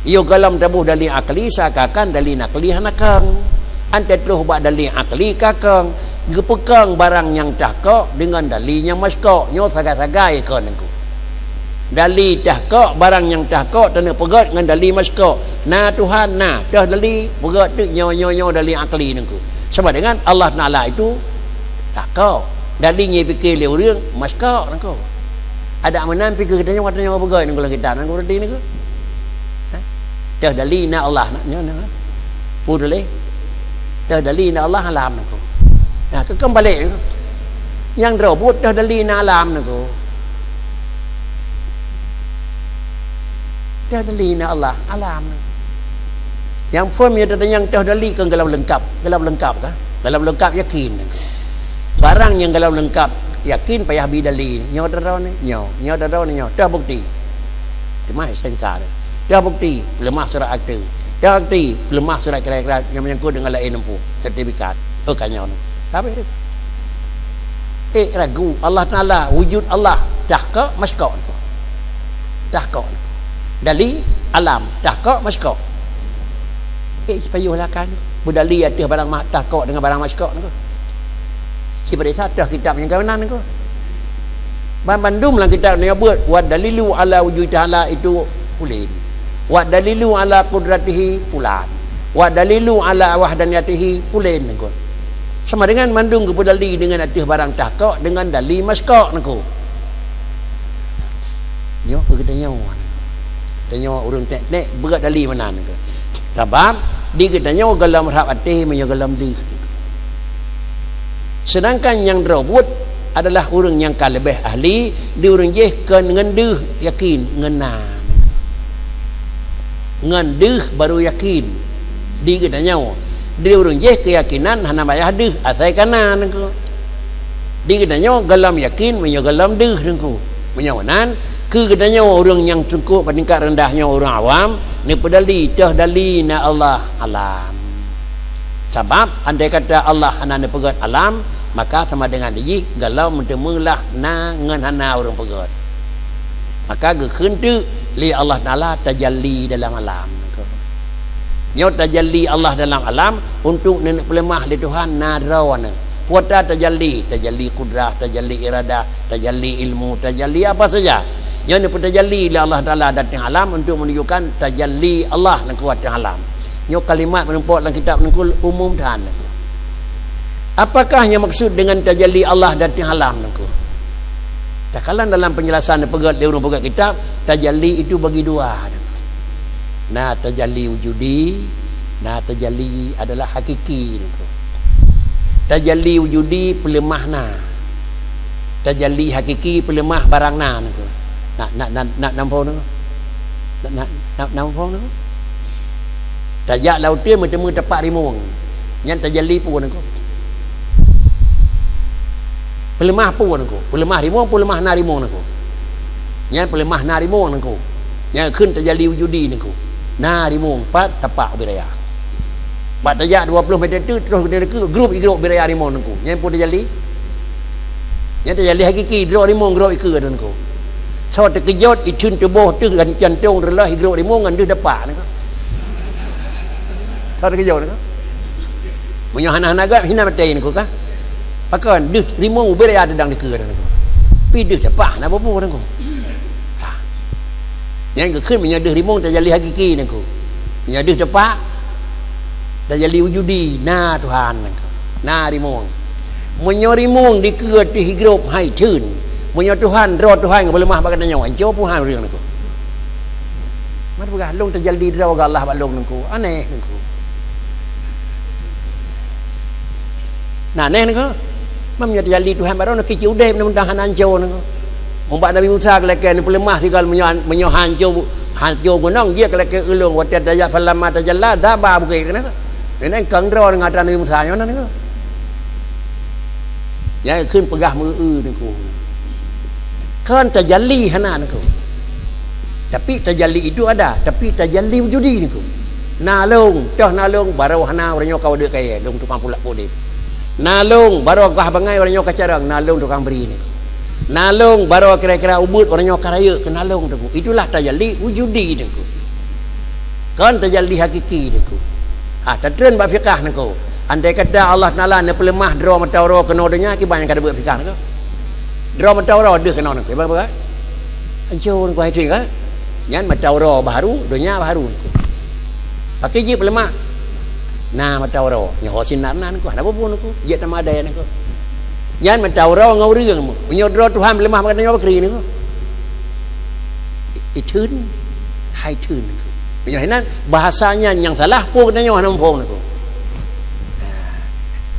A: iyo galam tabuh dali akli seakan dali nakli hanakang ante terus buat dali akli kakang gepekang barang yang tahkok dengan dali yang maskok nyo sagai-sagai kon aku dali tahkok barang yang tahkok tanda pegat dengan dali maskok na Tuhan na dah dali pegat tu nyo dali akli nengku sama dengan Allah Taala itu tahkok dali nyi fikir leu reung maskok nengku ada menan fikir katanya watanya pegat nengku lagi tak nengku reti nengku dah dali na Allah nyo pudle dah dali na Allah alam nengku nah kembali yang robot dah dali na alam nengku dah dali na Allah alam yang pun dia yang dah dali kan galau lengkap kan galau lengkap yakin barang yang galau lengkap yakin payah bidali nyo dah ni nyo dah bukti cuma sengkar dah bukti lemah surat akta dah bukti lemah surat kira-kira yang menyangkut dengan lain empu sertifikat kanyau ni tapi ragu Allah Taala wujud Allah tahqa maskok tahqa dali alam tahqa maskok payuhlah kan budali ada barang tahqa dengan barang maskok ni si berita dah kitab yang kawanan ni bandum lah kitab ni buat wa dalilu ala wujud Taala itu ulin wa dalilu ala qudratihi pulan wa dalilu ala wahdaniyatihi pulin nengko sama dengan mandung ke dali dengan atas barang tahkok dengan dali maskok nengko nyo kita nyawa urang tek berat dali mana nengko sebab di kita nyawa galam rahab atas menyo galam di sedangkan yang robot adalah orang yang lebih ahli di orang je kan ngendeuh yakin ngenang ngendeuh baru yakin di kita nyawa di orang je keyakinan hana bayah deuh asai kanan nengku di kita nyawa galam yakin menyo galam deuh nengku menyawanan ke kita nyawa orang yang cukup tingkat rendahnya orang awam ni pedali dah dali na Allah alam sebab andai kata Allah hana pegat alam maka sama dengan dia galau mentemulah na ngan hana orang pegat maka gekeun tu li Allah Taala tajalli dalam alam nyo tajalli Allah dalam alam untuk nenek pelemah di Tuhan nadrawana puata tajalli kudrah tajalli iradah tajalli ilmu tajalli apa saja yang ni tajalli li Allah Taala datang alam untuk menunjukkan tajalli Allah nak kuat dalam alam nyo kalimat menempot dalam kitab nengkul umum dan apakah yang maksud dengan tajalli Allah datang alam nengkul tak kalah dalam penjelasan pegat di urang pegat kitab tajalli itu bagi dua nah tajalli wujudi nah tajalli adalah hakiki tajalli wujudi pelemah na tajalli hakiki pelemah barang na nak nampau nak nampau tajak laut dia bertemu tepat rimung yang tajalli pun aku pelemah pun aku pelemah rimung pelemah na rimung aku yang pelemah na rimung aku yangขึ้นtajalli wujudi aku na rimung pat tapak biraya bat tajak 20 meter tu terus ke grup biraya rimung aku yang pun tajalli hakiki grup rimung grup ikut aku so terkejut itun tubuh tu dan jantung relah grup rimung ngan dia dapat aku so terkejut aku menyohana agak hina mati aku kan pakan deh rimung biraya dedang dikeur aku pi deh dapat na bobo aku yang keขึ้น menyadah rimung tajalli hakiki nengku menyadah tepat tajalli wujudi na Tuhan nengku na rimung menyo rimung dikeur ti hidup hai thun menyo Tuhan ro Tuhan ke lemah bagan nyawa jo pun ha reung nengku mat begah long tajalli ro ga Allah ba long nengku aneh nengku nah aneh nengku menyo tajalli Tuhan ba ro nak ki udem nang hanan jo nengku Umbat Nabi Musa kelakar ni pelemah tinggal menyo hancur gunung dia kelakar ulung watat daya falamma tajalla daba bukai kena ini kangdro dengan Nabi Musa yang mana ni ya ขึ้น pegah mereu ni ku kan tajalli hana niku. Tapi tajalli itu ada, tapi tajalli wujudi niku. Nalung, toh nalung baru hana orang kau ada kaya, lung tukang pulak podip. Nalung baru kau bangai orang kau carang, nalung tukang beri niku. Nalung baru kira-kira ubud orang kau raya ke nalung niku. Itulah tajalli wujudi niku. Kan tajalli hakiki niku. Tadren bab fiqh niku. Andai kata Allah Taala ne pelemah draw matauro kena donya ki banyak kada buat fiqh niku. Draw matauro deh kena niku. Apa? Anjur niku hai ka. Nyan matauro baru, donya baru niku. Pakai je pelemah. Nah matauro nya hosin nan niku. Ada apa pun niku. Je nama ada niku. Nyan matauro ngau reung mu. Punyo draw Tuhan pelemah makan nyo bakri niku. Itun hai tun niku. Penyahinan bahasanya yang salah pun kena nyo hanam pun niku.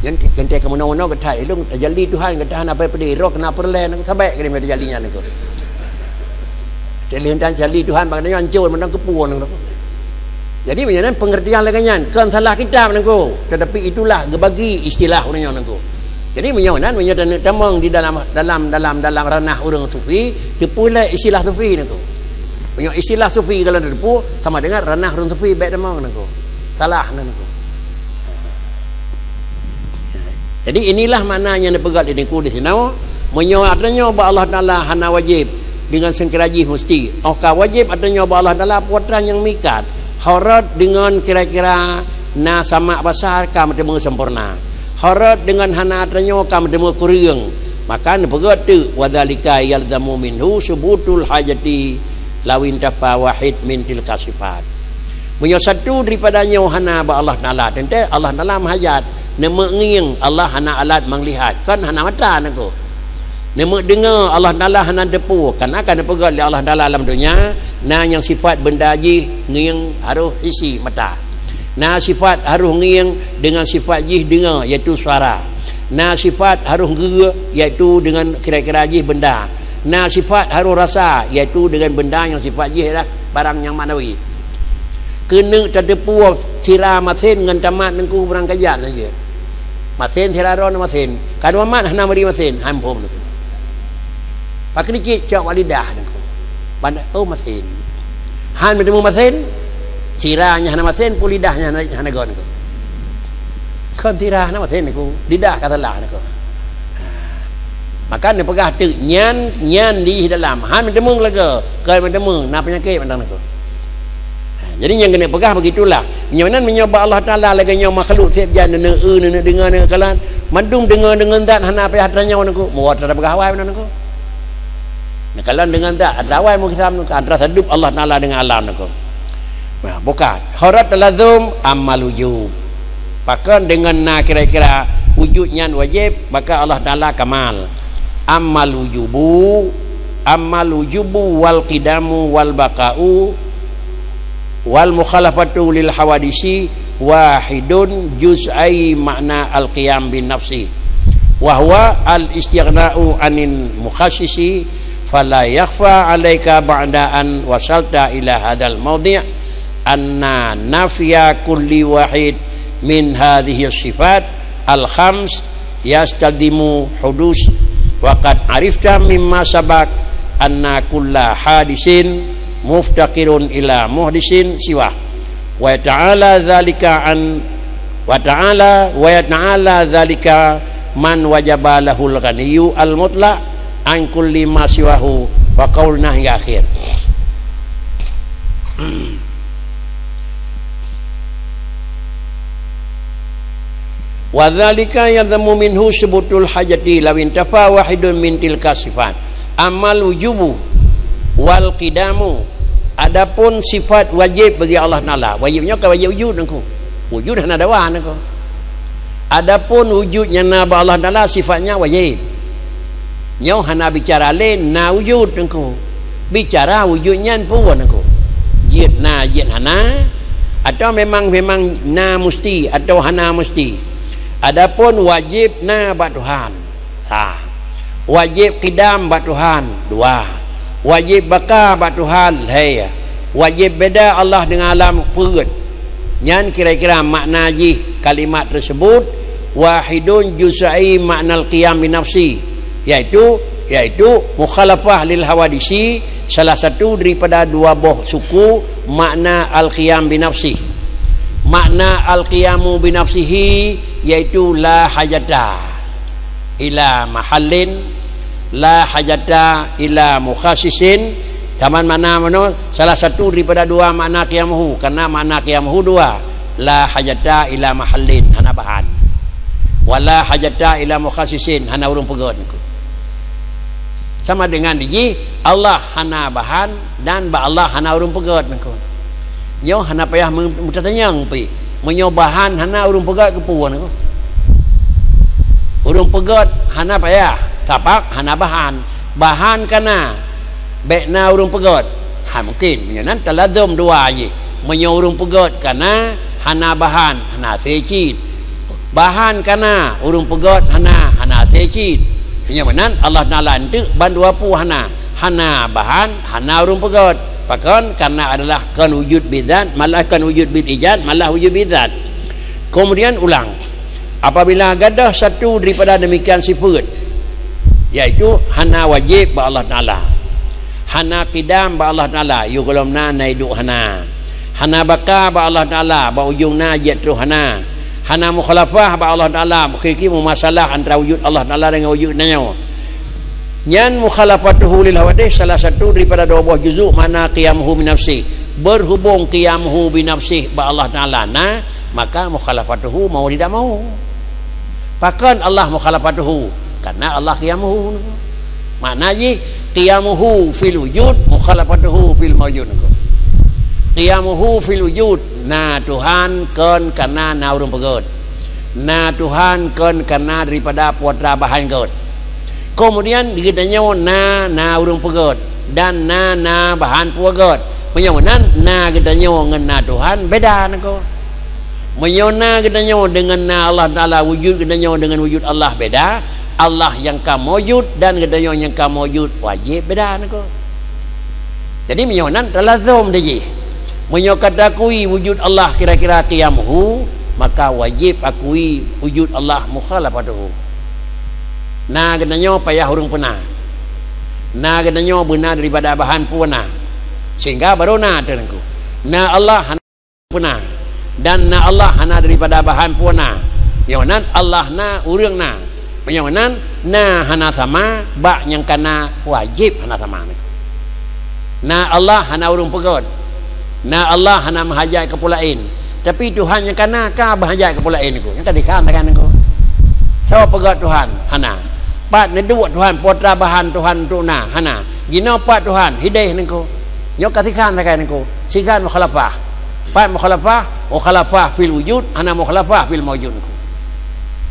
A: Yang ganti kamu nawa kata ilung tajalli Tuhan kata apa pedi roh kena perlen sampai ke dia tajallinya niku. Tajalli tajalli Tuhan maknanya hancur menang kepuan niku. Jadi menyenang pengertian lagannya kan salah kita niku. Tetapi itulah gebagi istilah orangnya niku. Jadi menyenang tamang di dalam ranah orang sufi dipulai istilah sufi niku. Punya istilah sufi kalau depu sama dengan ranah orang sufi baik tamang niku. Salah niku. Jadi inilah maknanya yang dipegat di sini. Menyo adanya ba Allah Taala hana wajib dengan sengkeraji mesti. Oka wajib adanya ba Allah Taala puatan yang mikat. Harat dengan kira-kira na sama besar kam demu sempurna. Harat dengan hana adanya kam demu kurang. Maka dipegat tu wadzalika yalzamu minhu subutul hajati lawin tafa wahid min tilka sifat. Menyo satu daripadanya hana ba Allah Taala. Tentu Allah Taala mahajat. Nama nging Allah hana alat menglihat kan hana mata niku. Nama dengar Allah Taala hana depu kan akan dipegat oleh Allah Taala alam dunia. Nah yang sifat benda ji nging harus isi mata. Nah sifat harus nging dengan sifat ji dengar iaitu suara. Nah sifat harus gera iaitu dengan kira-kira ji benda. Nah sifat harus rasa iaitu dengan benda yang sifat ji adalah barang yang maknawi. Kena terdepu sirah masin dengan tamat nengku berang kajian saja. Masin sirah ron masin. Kadang mat hana mari masin hampum niku. Pakai dikit cak walidah nengku. Bandar masin. Han bertemu masin sirahnya hana masin pun lidahnya hana gon niku. Kan sirah hana masin niku, lidah kata lah niku. Maka ni pegah tu nyan di dalam. Han bertemu lega, kai bertemu na penyakit pandang niku. Jadi yang kena pegah begitulah. Menyonan menyoba Allah Taala lagi yang makhluk siap jangan dengar kalan mandung dengar zat hana apa hadranya niku. Muat ada pegah awai niku. Nah kalan dengan zat ada awai mu kisam niku antara hidup Allah Taala dengan alam niku. Nah bukan harat lazum amal wujub. Pakan dengan kira-kira wujudnya wajib maka Allah Taala kamal. Amal wujubu wal qidamu wal baqa'u wal mukhalafatu lil hawadisi wahidun juz'ai makna al qiyam bin nafsi wa huwa al istighna'u anil mukhassisi fala yakhfa 'alaika ba'da an wasalta ila hadzal mawdi' anna nafya kulli wahid min hadhihi sifat al khams yastadimu hudus wa qad arifta mimma sabaq anna kulla hadisin muftaqirun ila muhdisin siwa wa ta'ala dzalika dzalika man wajaba lahul ghaniyyu al mutlaq an kulli ma siwahu wa qaulna ya akhir. Wa dzalika yadhamu minhu subutul hajati lawin tafa wahidun min tilka sifat amal wujubu wal qidamu. Adapun sifat wajib bagi Allah Taala, wajibnya ke wajib wujud niku. Wujud hana dawa niku. Adapun wujudnya na Allah Taala sifatnya wajib. Nyau hana bicara lain na wujud niku. Bicara wujudnya pun niku. Jid hana atau memang na mesti atau hana mesti. Adapun wajib na ba Tuhan. Sah. Wajib qidam ba Tuhan. Dua. Wajib baka ba Tuhan hai. Wajib beda Allah dengan alam perut. Nyan kira-kira makna ji kalimat tersebut wahidun juz'i makna al-qiyam bi nafsi, iaitu iaitu mukhalafah lil hawadisi, salah satu daripada dua buah suku makna al-qiyam binafsih. Makna al-qiyamu binafsihi iaitu la hajata ila mahallin, la hajata ila mukhassisin. Taman mana salah satu daripada dua makna qiyamuhu, karena makna qiyamuhu dua, la hajata ila mahallin hana bahan, wala hajata ila mukhassisin hana urung pegot. Sama dengan diji Allah hana bahan dan ba Allah hana urung pegot nako. Nyo hana payah mutatanyang pi. Menyo bahan hana urung pegot ke puan nako. Urung pegot hana payah, tapak hana bahan. Bahan kana bekna urung pegot. Ha mungkin menyanan talazum dua je. Menyo urung pegot kana hana bahan, hana secit. Bahan kana urung pegot hana secit. Menyanan Allah Taala ente ban dua pu hana bahan, hana urung pegot. Bahkan karena adalah kan wujud bidzat, malah kan wujud bil ijad, malah wujud bidzat. Kemudian ulang, apabila gadah satu daripada demikian sifat, iaitu hana wajib ba Allah Taala, hana qidam ba Allah Taala, yuqlamna naidu hana baka ba Allah Taala, ba ujungna jatru hana mukhalafah ba Allah Taala, kira-kira masalah antara wujud Allah Taala dengan wujudnya. Nyan mukhalafatuhu lil hawadis, salah satu daripada dua buah juzuk mana qiyamuhu bi nafsi, berhubung qiyamuhu bi nafsi ba Allah Taala, nah maka mukhalafatuhu mau tidak mau. Bahkan Allah mukhalafatuhu karena Allah qiyamuhu. Maknanya qiyamuhu fil wujud, mukhalafatuhu fil mawjud. Qiyamuhu fil wujud, nah Tuhan kan karena na urung pegot. Nah Tuhan kan karena daripada putra bahan got. Kemudian dikitanya na urung pegot dan na bahan puagot. Menyonan na kitanya ngena Tuhan beda nako. Menyona kitanya dengan na Allah Taala wujud, kitanya dengan wujud Allah beda. Allah yang kamu wujud dan kitanya yang kamu wujud wajib beda nako. Jadi menyonan talazum deji. Menyokat akui wujud Allah kira-kira qiyamuhu, maka wajib akui wujud Allah mukhalafatuhu. Nah genanyo payah urung pernah. Nah genanyo benar daripada bahan puna. Sehingga baru na terengku. Nah Allah hana puna dan na Allah hana daripada bahan puna. Yawanan Allah na urang na. Yawanan na hana sama ba yang kana wajib hana sama. Nah Allah hana urung pegot. Nah Allah hana mahajat ke pulain. Tapi Tuhan yang kana ka bahajat ke pulain ku. Yang kadikan kan ku. Sawa pegot Tuhan hana. Pat neduk Tuhan putra bahan Tuhan tu na hana. Gino pat Tuhan hidayah nengko. Nyo katikan kan nengko. Sikan mukhalafah. Pat mukhalafah fil wujud, hana mukhalafah fil mawjud nengko.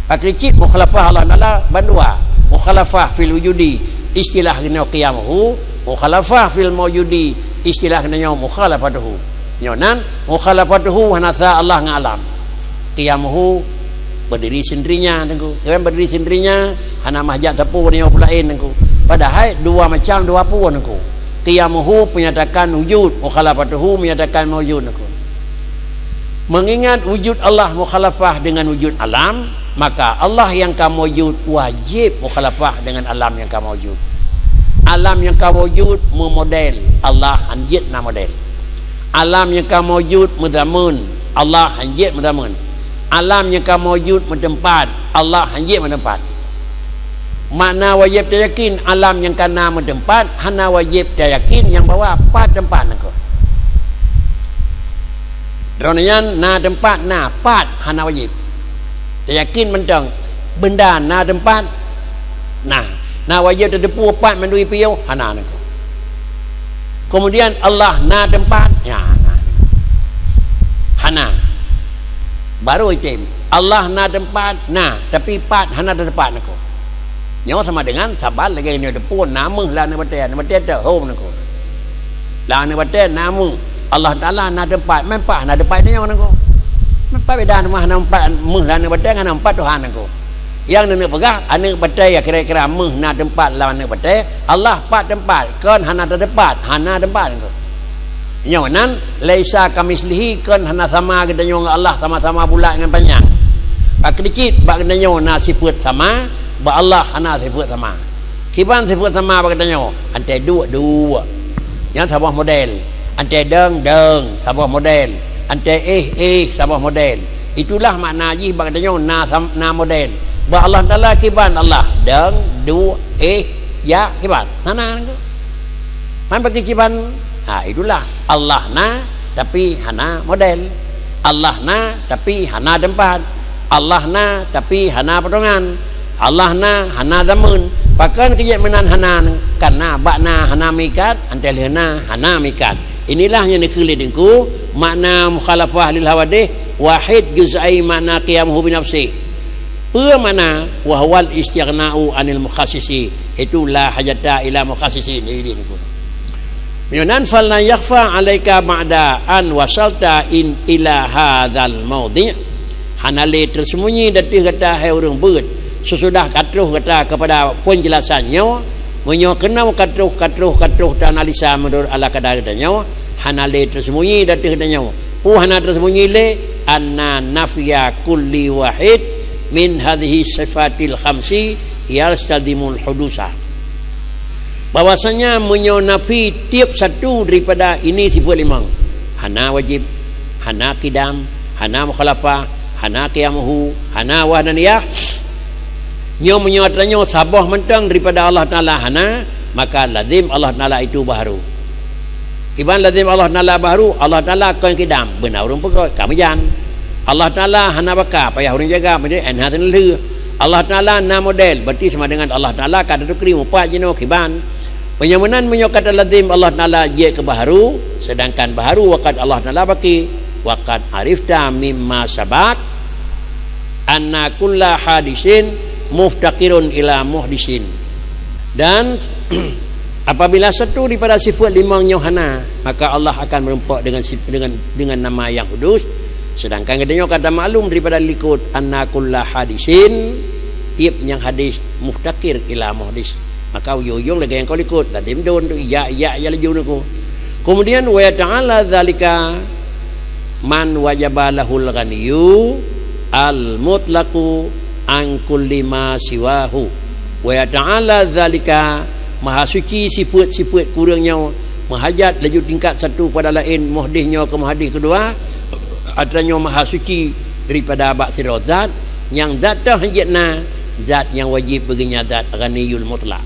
A: Pakricit mukhalafah Allah Taala bandua. Mukhalafah fil wujudi istilah gino qiyamuhu, mukhalafah fil mawjudi istilah gino mukhalafatuhu. Nyonan mukhalafatuhu hana sa Allah ngalam. Qiyamuhu berdiri sendirinya nengku, kan berdiri sendirinya hana mahjat tepu dengan pulain nengku. Padahal dua macam dua pun nengku. Qiyamuhu menyatakan wujud, mukhalafatuhu menyatakan mawjud nengku. Mengingat wujud Allah mukhalafah dengan wujud alam, maka Allah yang kamu wujud wajib mukhalafah dengan alam yang kamu wujud. Alam yang kamu wujud memodel, Allah anjit na model. Alam yang kamu wujud mudamun, Allah anjit mudamun. Alam yang kamu wujud mentempat, Allah hanya mentempat. Makna wajib yakin alam yang kana mentempat, hana wajib yakin yang bawa pat tempat nako. Dronyan na tempat na pat hana wajib. Yakin mentang benda na tempat na wajib terdepu pat mendui piau hana nako. Kemudian Allah na tempat ya hana. Baru itim Allah na tempat tapi pat hana tempat nako. Nyo sama dengan sabal lagi ni depun nama la ne bate dah home nako. La ne bate nama Allah Taala na tempat mempa na tempat ni nako. Mempa beda nama na tempat meh la ne bate dengan tempat Tuhan nako. Yang ne pegah ane bate ya kira-kira meh na tempat la ne bate Allah pat tempat kan hana tempat nako. Yang nan laisa kamislihi kan hana sama gedanyo dengan Allah sama-sama bulat dengan panjang. Pak dikit bak gedanyo na sifat sama, ba Allah hana sifat sama. Kiban sebut sama katanya. Antai dua. Yang sebuah model. Antai deng, sebuah model. Antai sebuah model. Itulah makna haji katanya na model. Ba Allah Taala kiban Allah deng, dua, ya kiban. Nana tu. Man bagi kiban. Itulah Allah na tapi hana model. Allah na tapi hana tempat. Allah na tapi hana potongan. Allah na hana zaman. Pakan kejap menan hana karena bakna hana mikat antelena hana mikat. Inilah yang dikelilingiku makna mukhalafah lil hawadih wahid juz'ai makna qiyamuhu bi nafsi. Apa makna wahwal istighna'u anil mukhassisi. Itu la hajata ila mukhassisin ini niku. Yunan falna yakhfa alaika ba'da an wasalta in ila hadzal mawdi'. Hanale tersembunyi datih kata hai urang beut. Sesudah katruh kata kepada penjelasannya menyo kenau katruh dan analisa menurut ala kadarnya hanale tersembunyi datih katanya. Hana tersembunyi le anna nafya kulli wahid min hadhihi sifatil khamsi yastadimul hudusa. Bahwasanya menyonafi tiap satu daripada ini sifat limang. Hana wajib, hana qidam, hana mukhalafah, hana qiyamuhu, hana wahdaniyah. Nyo menyatakannya sabah mentang daripada Allah Taala hana, maka lazim Allah Taala itu baharu. Iban lazim Allah Taala baharu, Allah Taala akan qidam, benar urang pegawai kamian. Allah Taala hana baka, payah urang jaga, menjadi enhadan leh. Allah Taala na model, berarti sama dengan Allah Taala kada tu krim upat jeno kiban. Penyamanan menyokata lazim Allah Taala je ke baharu, sedangkan baharu waqad Allah Taala baki, waqad arifta mimma sabaq anna kulla hadisin muftaqirun ila muhdisin. Dan apabila satu daripada sifat limang nyohana, maka Allah akan merempak dengan nama yang kudus. Sedangkan katanya kata maklum daripada likut anna kulla hadisin, tiap yang hadis muftaqir ila muhdis. Maka ujung lagi yang kau likut lazim don tu ya laju aku. Kemudian wa ta'ala zalika man wajaba lahul ghaniyyu al mutlaqu an kulli ma siwahu. Wa ta'ala zalika maha suci sifat-sifat kurangnya mahajat laju tingkat satu pada lain muhdihnya ke muhdih kedua adanya maha suci daripada bakhtir zat yang zat dah hajatna zat yang wajib baginya zat ghaniyul mutlaq.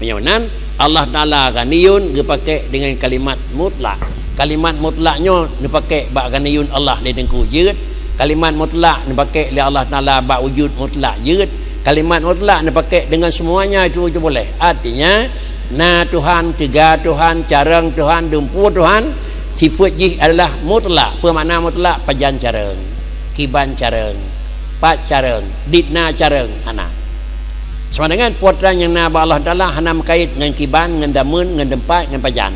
A: Penyamanan Allah Taala ghaniyun dipakai dengan kalimat mutlak. Kalimat mutlaknya dipakai bak ghaniyun Allah di tengku jeut. Kalimat mutlak dipakai oleh Allah Taala bak wujud mutlak jeut. Kalimat mutlak dipakai dengan semuanya itu boleh. Artinya na Tuhan, tiga Tuhan, carang Tuhan, dumpu Tuhan, sifat jih adalah mutlak. Apa makna mutlak? Pajan carang, kiban carang, pat carang, ditna carang, ana. Sama dengan putra yang na Allah Taala hana kait dengan kiban, dengan damun, dengan tempat, dengan pajan.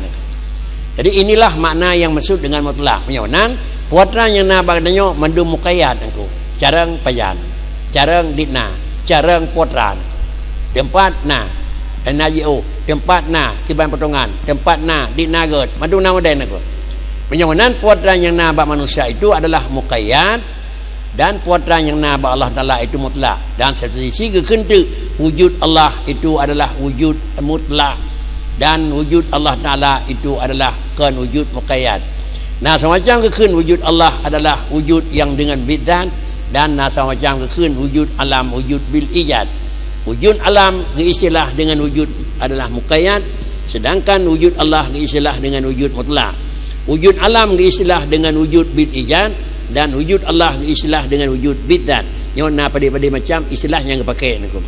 A: Jadi inilah makna yang maksud dengan mutlak. Menyonan putra yang na bagdanyo mandum mukayat aku. Carang pajan, carang ditna, carang putra. Tempat na dan najio, tempat na kiban potongan, tempat na ditna god, mandum nama den aku. Menyonan putra yang na manusia itu adalah mukayat. Dan putra yang naba Allah Taala itu mutlak. Dan satu sisi kekentu wujud Allah itu adalah wujud mutlak. Dan wujud Allah Taala itu adalah kan wujud muqayyad. Nah semacam keken wujud Allah adalah wujud yang dengan bidzat. Dan nah semacam keken wujud alam wujud bil ijad. Wujud alam diistilah dengan wujud adalah muqayyad. Sedangkan wujud Allah diistilah dengan wujud mutlak. Wujud alam diistilah dengan wujud bil ijad. Dan wujud Allah istilah dengan wujud bidzat. Nyona pada macam istilah yang dipakai niku.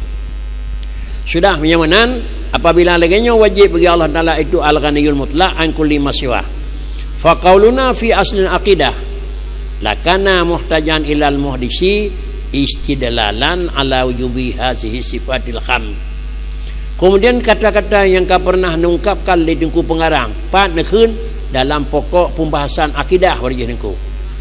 A: Sudah menyamanan apabila laganya wajib bagi Allah Taala itu al-ghaniyul mutlaq an kulli ma siwa. Fa qauluna fi aslil aqidah lakana muhtajan ilal muhdisi istidlalan ala wujubi hazihi sifatil kham. Kemudian kata-kata yang kau pernah mengungkapkan di dengku pengarang pat nekun dalam pokok pembahasan akidah bagi dengku.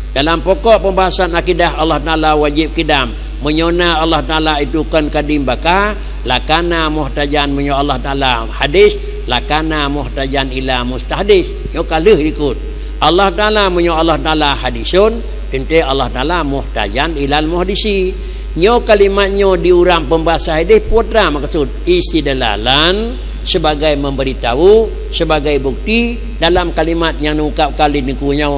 A: Dalam pokok pembahasan akidah Allah Taala wajib qidam. Menyona Allah Taala itu kan kadim baka lakana muhtajan menyo Allah Taala hadis lakana muhtajan ila mustahdis. Yo kalih ikut. Allah Taala menyo Allah Taala hadisun tente Allah Taala muhtajan ilal muhdisi. nyo kalimatnyo diurang pembahasan hadis putra maksud istidlalan sebagai memberitahu, sebagai bukti dalam kalimat yang diungkap kali nikunya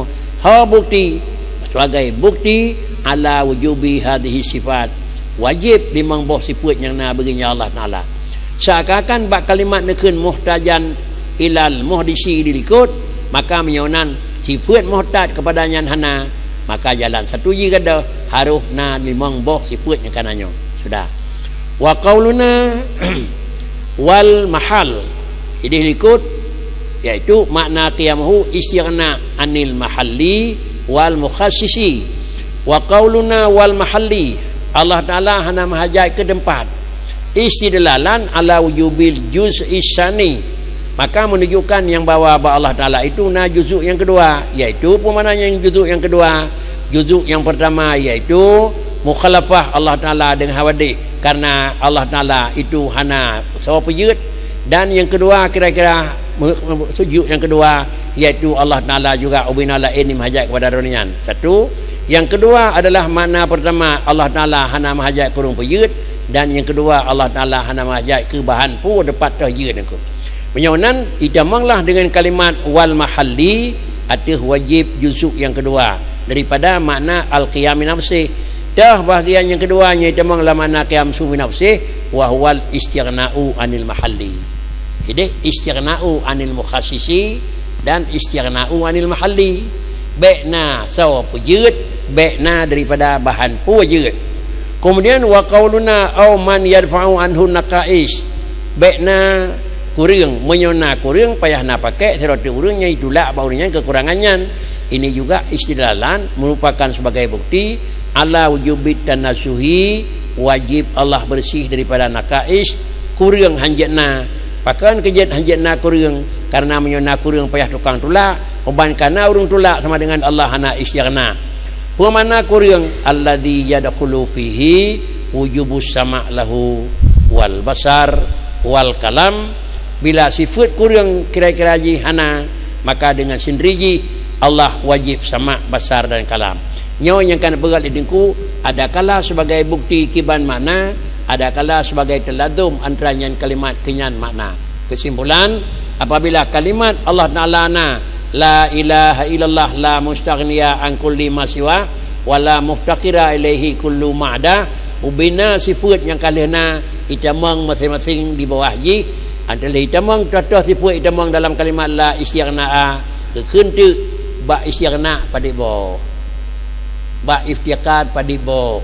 A: bukti sebagai bukti ala wujubi hadhihi sifat, wajib dimangboh sifat yang na baginya Allah Taala. Seakan-akan bak kalimat nekun muhtajan ilal muhdisi dilikut, maka menyonan sifat muhtad kepadanya hana, maka jalan satu je kada harus na dimangboh sifat yang kananyo. Sudah. Wa qauluna wal mahal ini likut, yaitu makna qiyamuhu istighna anil mahalli wal mukhassisi. Wa qauluna wal mahalli, Allah Taala hana mahajai ke tempat istidlalan ala wujubil juz'i syani, maka menunjukkan yang bawa Allah Taala itu na juzuk yang kedua, yaitu pemananya yang juzuk yang kedua. Juzuk yang pertama yaitu mukhalafah Allah Taala dengan hawadih, karena Allah Taala itu hana sawa pejut. Dan yang kedua kira-kira sujud yang kedua yaitu Allah Taala juga ubinala ini mahajat kepada dunian. Satu. Yang kedua adalah makna pertama Allah Taala hana mahajat kurung pejut, dan yang kedua Allah Taala hana mahajat ke bahan pu dapat tahjud aku. Menyonan idamanglah dengan kalimat wal mahalli atih wajib juzuk yang kedua daripada makna al-qiyam nafsi. Dah bahagian yang keduanya idamanglah makna qiyam sumi nafsi wa huwal istighna'u anil mahalli. Jadi istighna'u anil mukhassisi dan istighna'u anil mahalli. Baikna sawa pujud, baikna daripada bahan pujud. Kemudian wa qauluna au man yadfa'u anhu naqais, baikna kurang menyona kurang payah nak pakai seroti kurangnya itulah baurinya kekurangannya. Ini juga istidlalan merupakan sebagai bukti ala wujubit dan nasuhi, wajib Allah bersih daripada naqais kurang hanjatna. Pakan kejat hanjatna kurang karena menyona kurang payah tukang tulak, uban kana urung tulak sama dengan Allah hana istighna. Pemana kurang alladzi yadkhulu fihi wujubus sama' lahu wal basar wal kalam. Bila sifat kurang kira-kira ji hana, maka dengan sendiri Allah wajib sama basar dan kalam. Nyawa yang kan berat didengku ada kala sebagai bukti kiban makna, ada kala sebagai teladum antara kalimat kenyan makna. Kesimpulan, apabila kalimat Allah Ta'ala la ilaha illallah la mustaghniya an kulli ma siwa wala muftaqira ilaihi kullu ma'da, ubina sifat yang kalihna itamang masing-masing di bawah ji antara itamang tatah sifat itamang dalam kalimat la istighna'a kekentu ba istighna pada bo ba iftiqad pada bo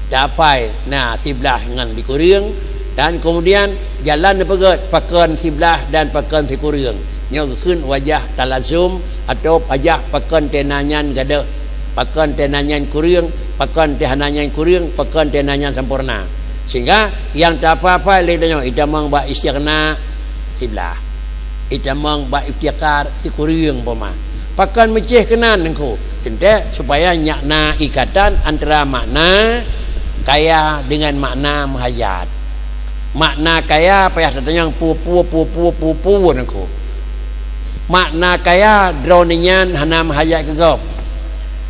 A: dapai na siblah dengan dikurang, dan kemudian jalan pegat pakan siblah dan pakan dikurang nya keun wajah talazum atau pajah pakan tenanyan gada pakan tenanyan kurang, pakan tenanyan kurang, pakan tenanyan sempurna, sehingga yang tak apa-apa ledanya itamang ba istighna siblah itamang ba iftiqar dikurang poma pakan meceh kenan engkau tentu supaya nyakna ikatan antara makna kaya dengan makna mahajat. Makna kaya payah datang yang pupu engkau. Makna kaya drowningan hana mahajat ke gop.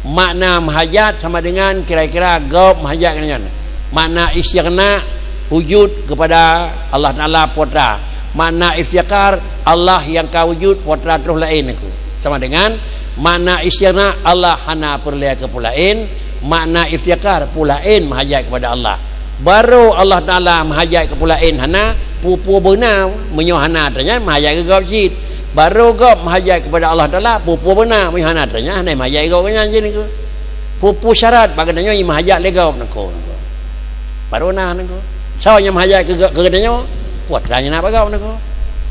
A: Makna mahajat sama dengan kira-kira gop mahajat kenyan. Makna istighna wujud kepada Allah Taala putra. Makna iftiqar Allah yang kau wujud putra terus lain engkau. Sama dengan makna istighna Allah hana perlaya kepulain, makna iftiqar pulain mahajat kepada Allah. Baru Allah Taala mahajat kepulain hana pupu benar menyohana tanya mahajat ke gop jid. Baru gop mahajat kepada Allah Taala pupu benar menyohana tanya hana mahajat gop nya je niku. Pupu syarat bagadanya mahajat le gop nako. Baru nah nako. Sawanya mahajat ke gadanya putranya nak bagau nako.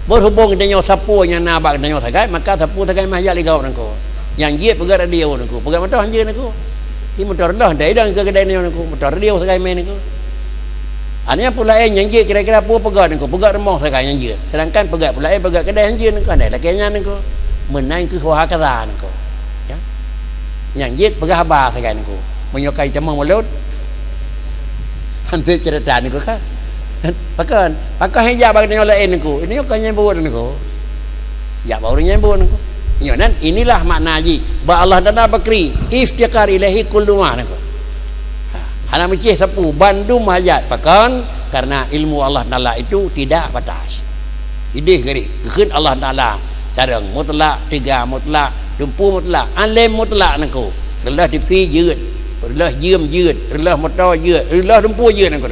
A: Berhubung dengan sapu yang nak bak dengan sagai, maka sapu sagai mahajat le gop nako. Yang dia pegat radio nako. Pegat motor hanje nako. Ki motor dah dai dah ke kedai nako. Motor radio sagai main nako. Anya pulain yang dia kira-kira pu pegat nako. Pegat remah sagai yang dia. Sedangkan pegat pulain pegat kedai hanje nako. Andai lakinya nako. Menai ke kuah kaza nako. Ya. Yang dia pegat ba sagai nako. Menyokai temang mulut. Hantu cerita nako kan. Pakai hijab bagi orang lain niko. Ini kan nyebut niko. Ya baru nyebut niko. Nyonan inilah makna haji. Ba Allah Taala bakri iftiqar ilahi kullu ma niko. hana mecih sapu bandum hayat pakan karena ilmu Allah Taala itu tidak batas. Idih gari keun Allah Taala tarang mutlak tiga mutlak dumpu mutlak alim mutlak nangku relah dipi yeut relah yeum yeut relah motor yeut relah dumpu yeut nangku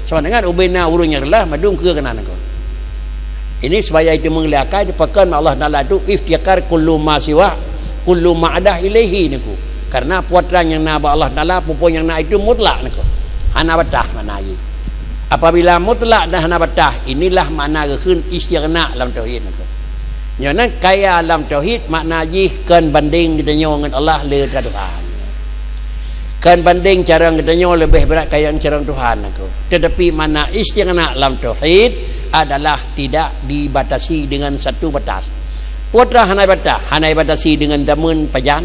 A: sama dengan ubena urungnya relah madum ke kena nangku. Ini supaya itu mengelakkan dipakan Allah Taala itu iftiqar kullu ma siwa kullu ma adah ilaihi niku. Karena puatran yang naba Allah Taala pupun yang na itu mutlak niku. Hana batah manai. Apabila mutlak dan hana batah, inilah makna keun istighna dalam tauhid niku. Nyana kaya dalam tauhid makna jih kan banding kita dengan Allah le Tuhan. Kan banding cara kita lebih berat kaya cara Tuhan niku. Tetapi makna istighna dalam tauhid adalah tidak dibatasi dengan satu batas. Putra hana batasi dengan damun pajan,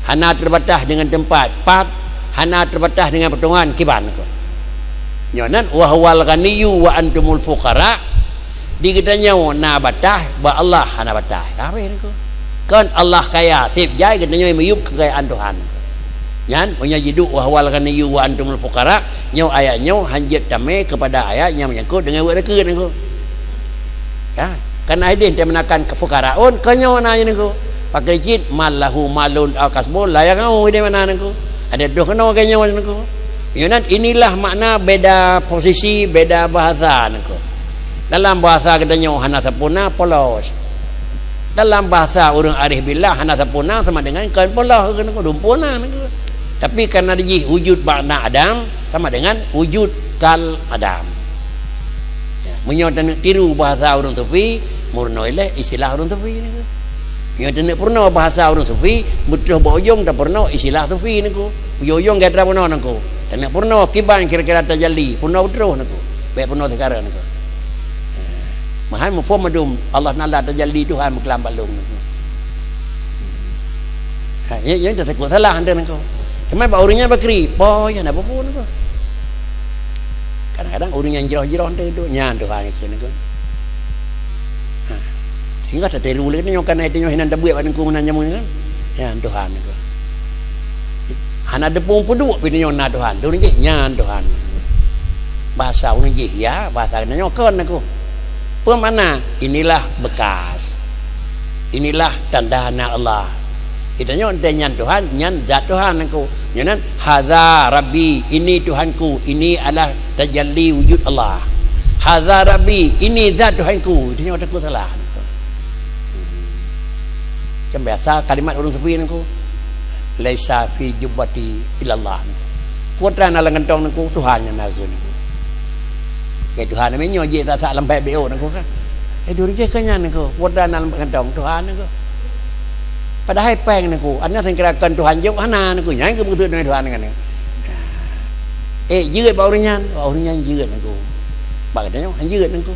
A: hana terbatas dengan tempat pat, hana terbatas dengan pertungan kiban. Nyonan wa huwal ghaniyyu wa antumul fuqara. Di kitanya na batah ba Allah hana batah. Apa ini ko? Kan Allah kaya, sip jai kitanya mayup kekayaan Tuhan. Yan punya jiduk wa huwal ghaniyyu wa antumul fuqara, nyau ayatnya hanjat tame kepada ayat yang menyangkut dengan wak dekeun niku. Ya, kan hadis dia menakan kefukaraun kanyo nanya niku. Pakai jid malahu malun akasbul la yang au dia mana niku. Ada doh kena kanyo niku. Yunan inilah makna beda posisi, beda bahasa niku. Dalam bahasa katanya hana sapuna polos. Dalam bahasa orang arif billah hana sapuna sama dengan kan polos niku dumpuna niku. Tapi karena dia wujud makna Adam sama dengan wujud kal Adam. Ya, menyodan tiru bahasa orang Sufi, murnoileh istilah orang Sufi niku. Menyodan purno bahasa orang Sufi, betul boyong tak purno istilah Sufi niku. Boyong gatra purno niku. Dan purno kiban kira-kira tajalli, purno betul niku. Baik purno sekarang niku. Mahal mufum madum Allah Taala tajalli Tuhan muklam balung niku. Ha, yang tak takut salah anda niku. Cuma orangnya bakri, boy, yang apa pun tu. Kadang-kadang orang yang jirah-jirah tu nyan Tuhan itu ni. Sehingga tak teru lagi ni yang kan itu yang hinan dabuat pada ku menanya mu ni kan. Nyan Tuhan itu. Hana depung pun dua pilih yang na Tuhan. Orang je nyan Tuhan. Bahasa orang je ya, bahasa ni yang kan aku. Pemana inilah bekas. Inilah tanda anak Allah. Kita nyan Tuhan, nyan zat Tuhan aku. Nyan hadza rabbi, ini Tuhanku, ini adalah tajalli wujud Allah. Hadza rabbi, ini zat Tuhanku. Itu nyan aku salah. Macam biasa kalimat orang Sufi aku. Laisa fi jubbati illallah. Putra nalang kantong aku Tuhan yang aku aku. Ke Tuhan namanya nyoje tak sak lampai beo aku kan. Duri je kanyan aku. Putra nalang kantong Tuhan aku. Padahal peng niku, anda sengkirakan Tuhan jauh hana niku, nyai ke betul dengan Tuhan dengan. Jeut ba orang nyan jeut niku. Ba katanya jeut niku.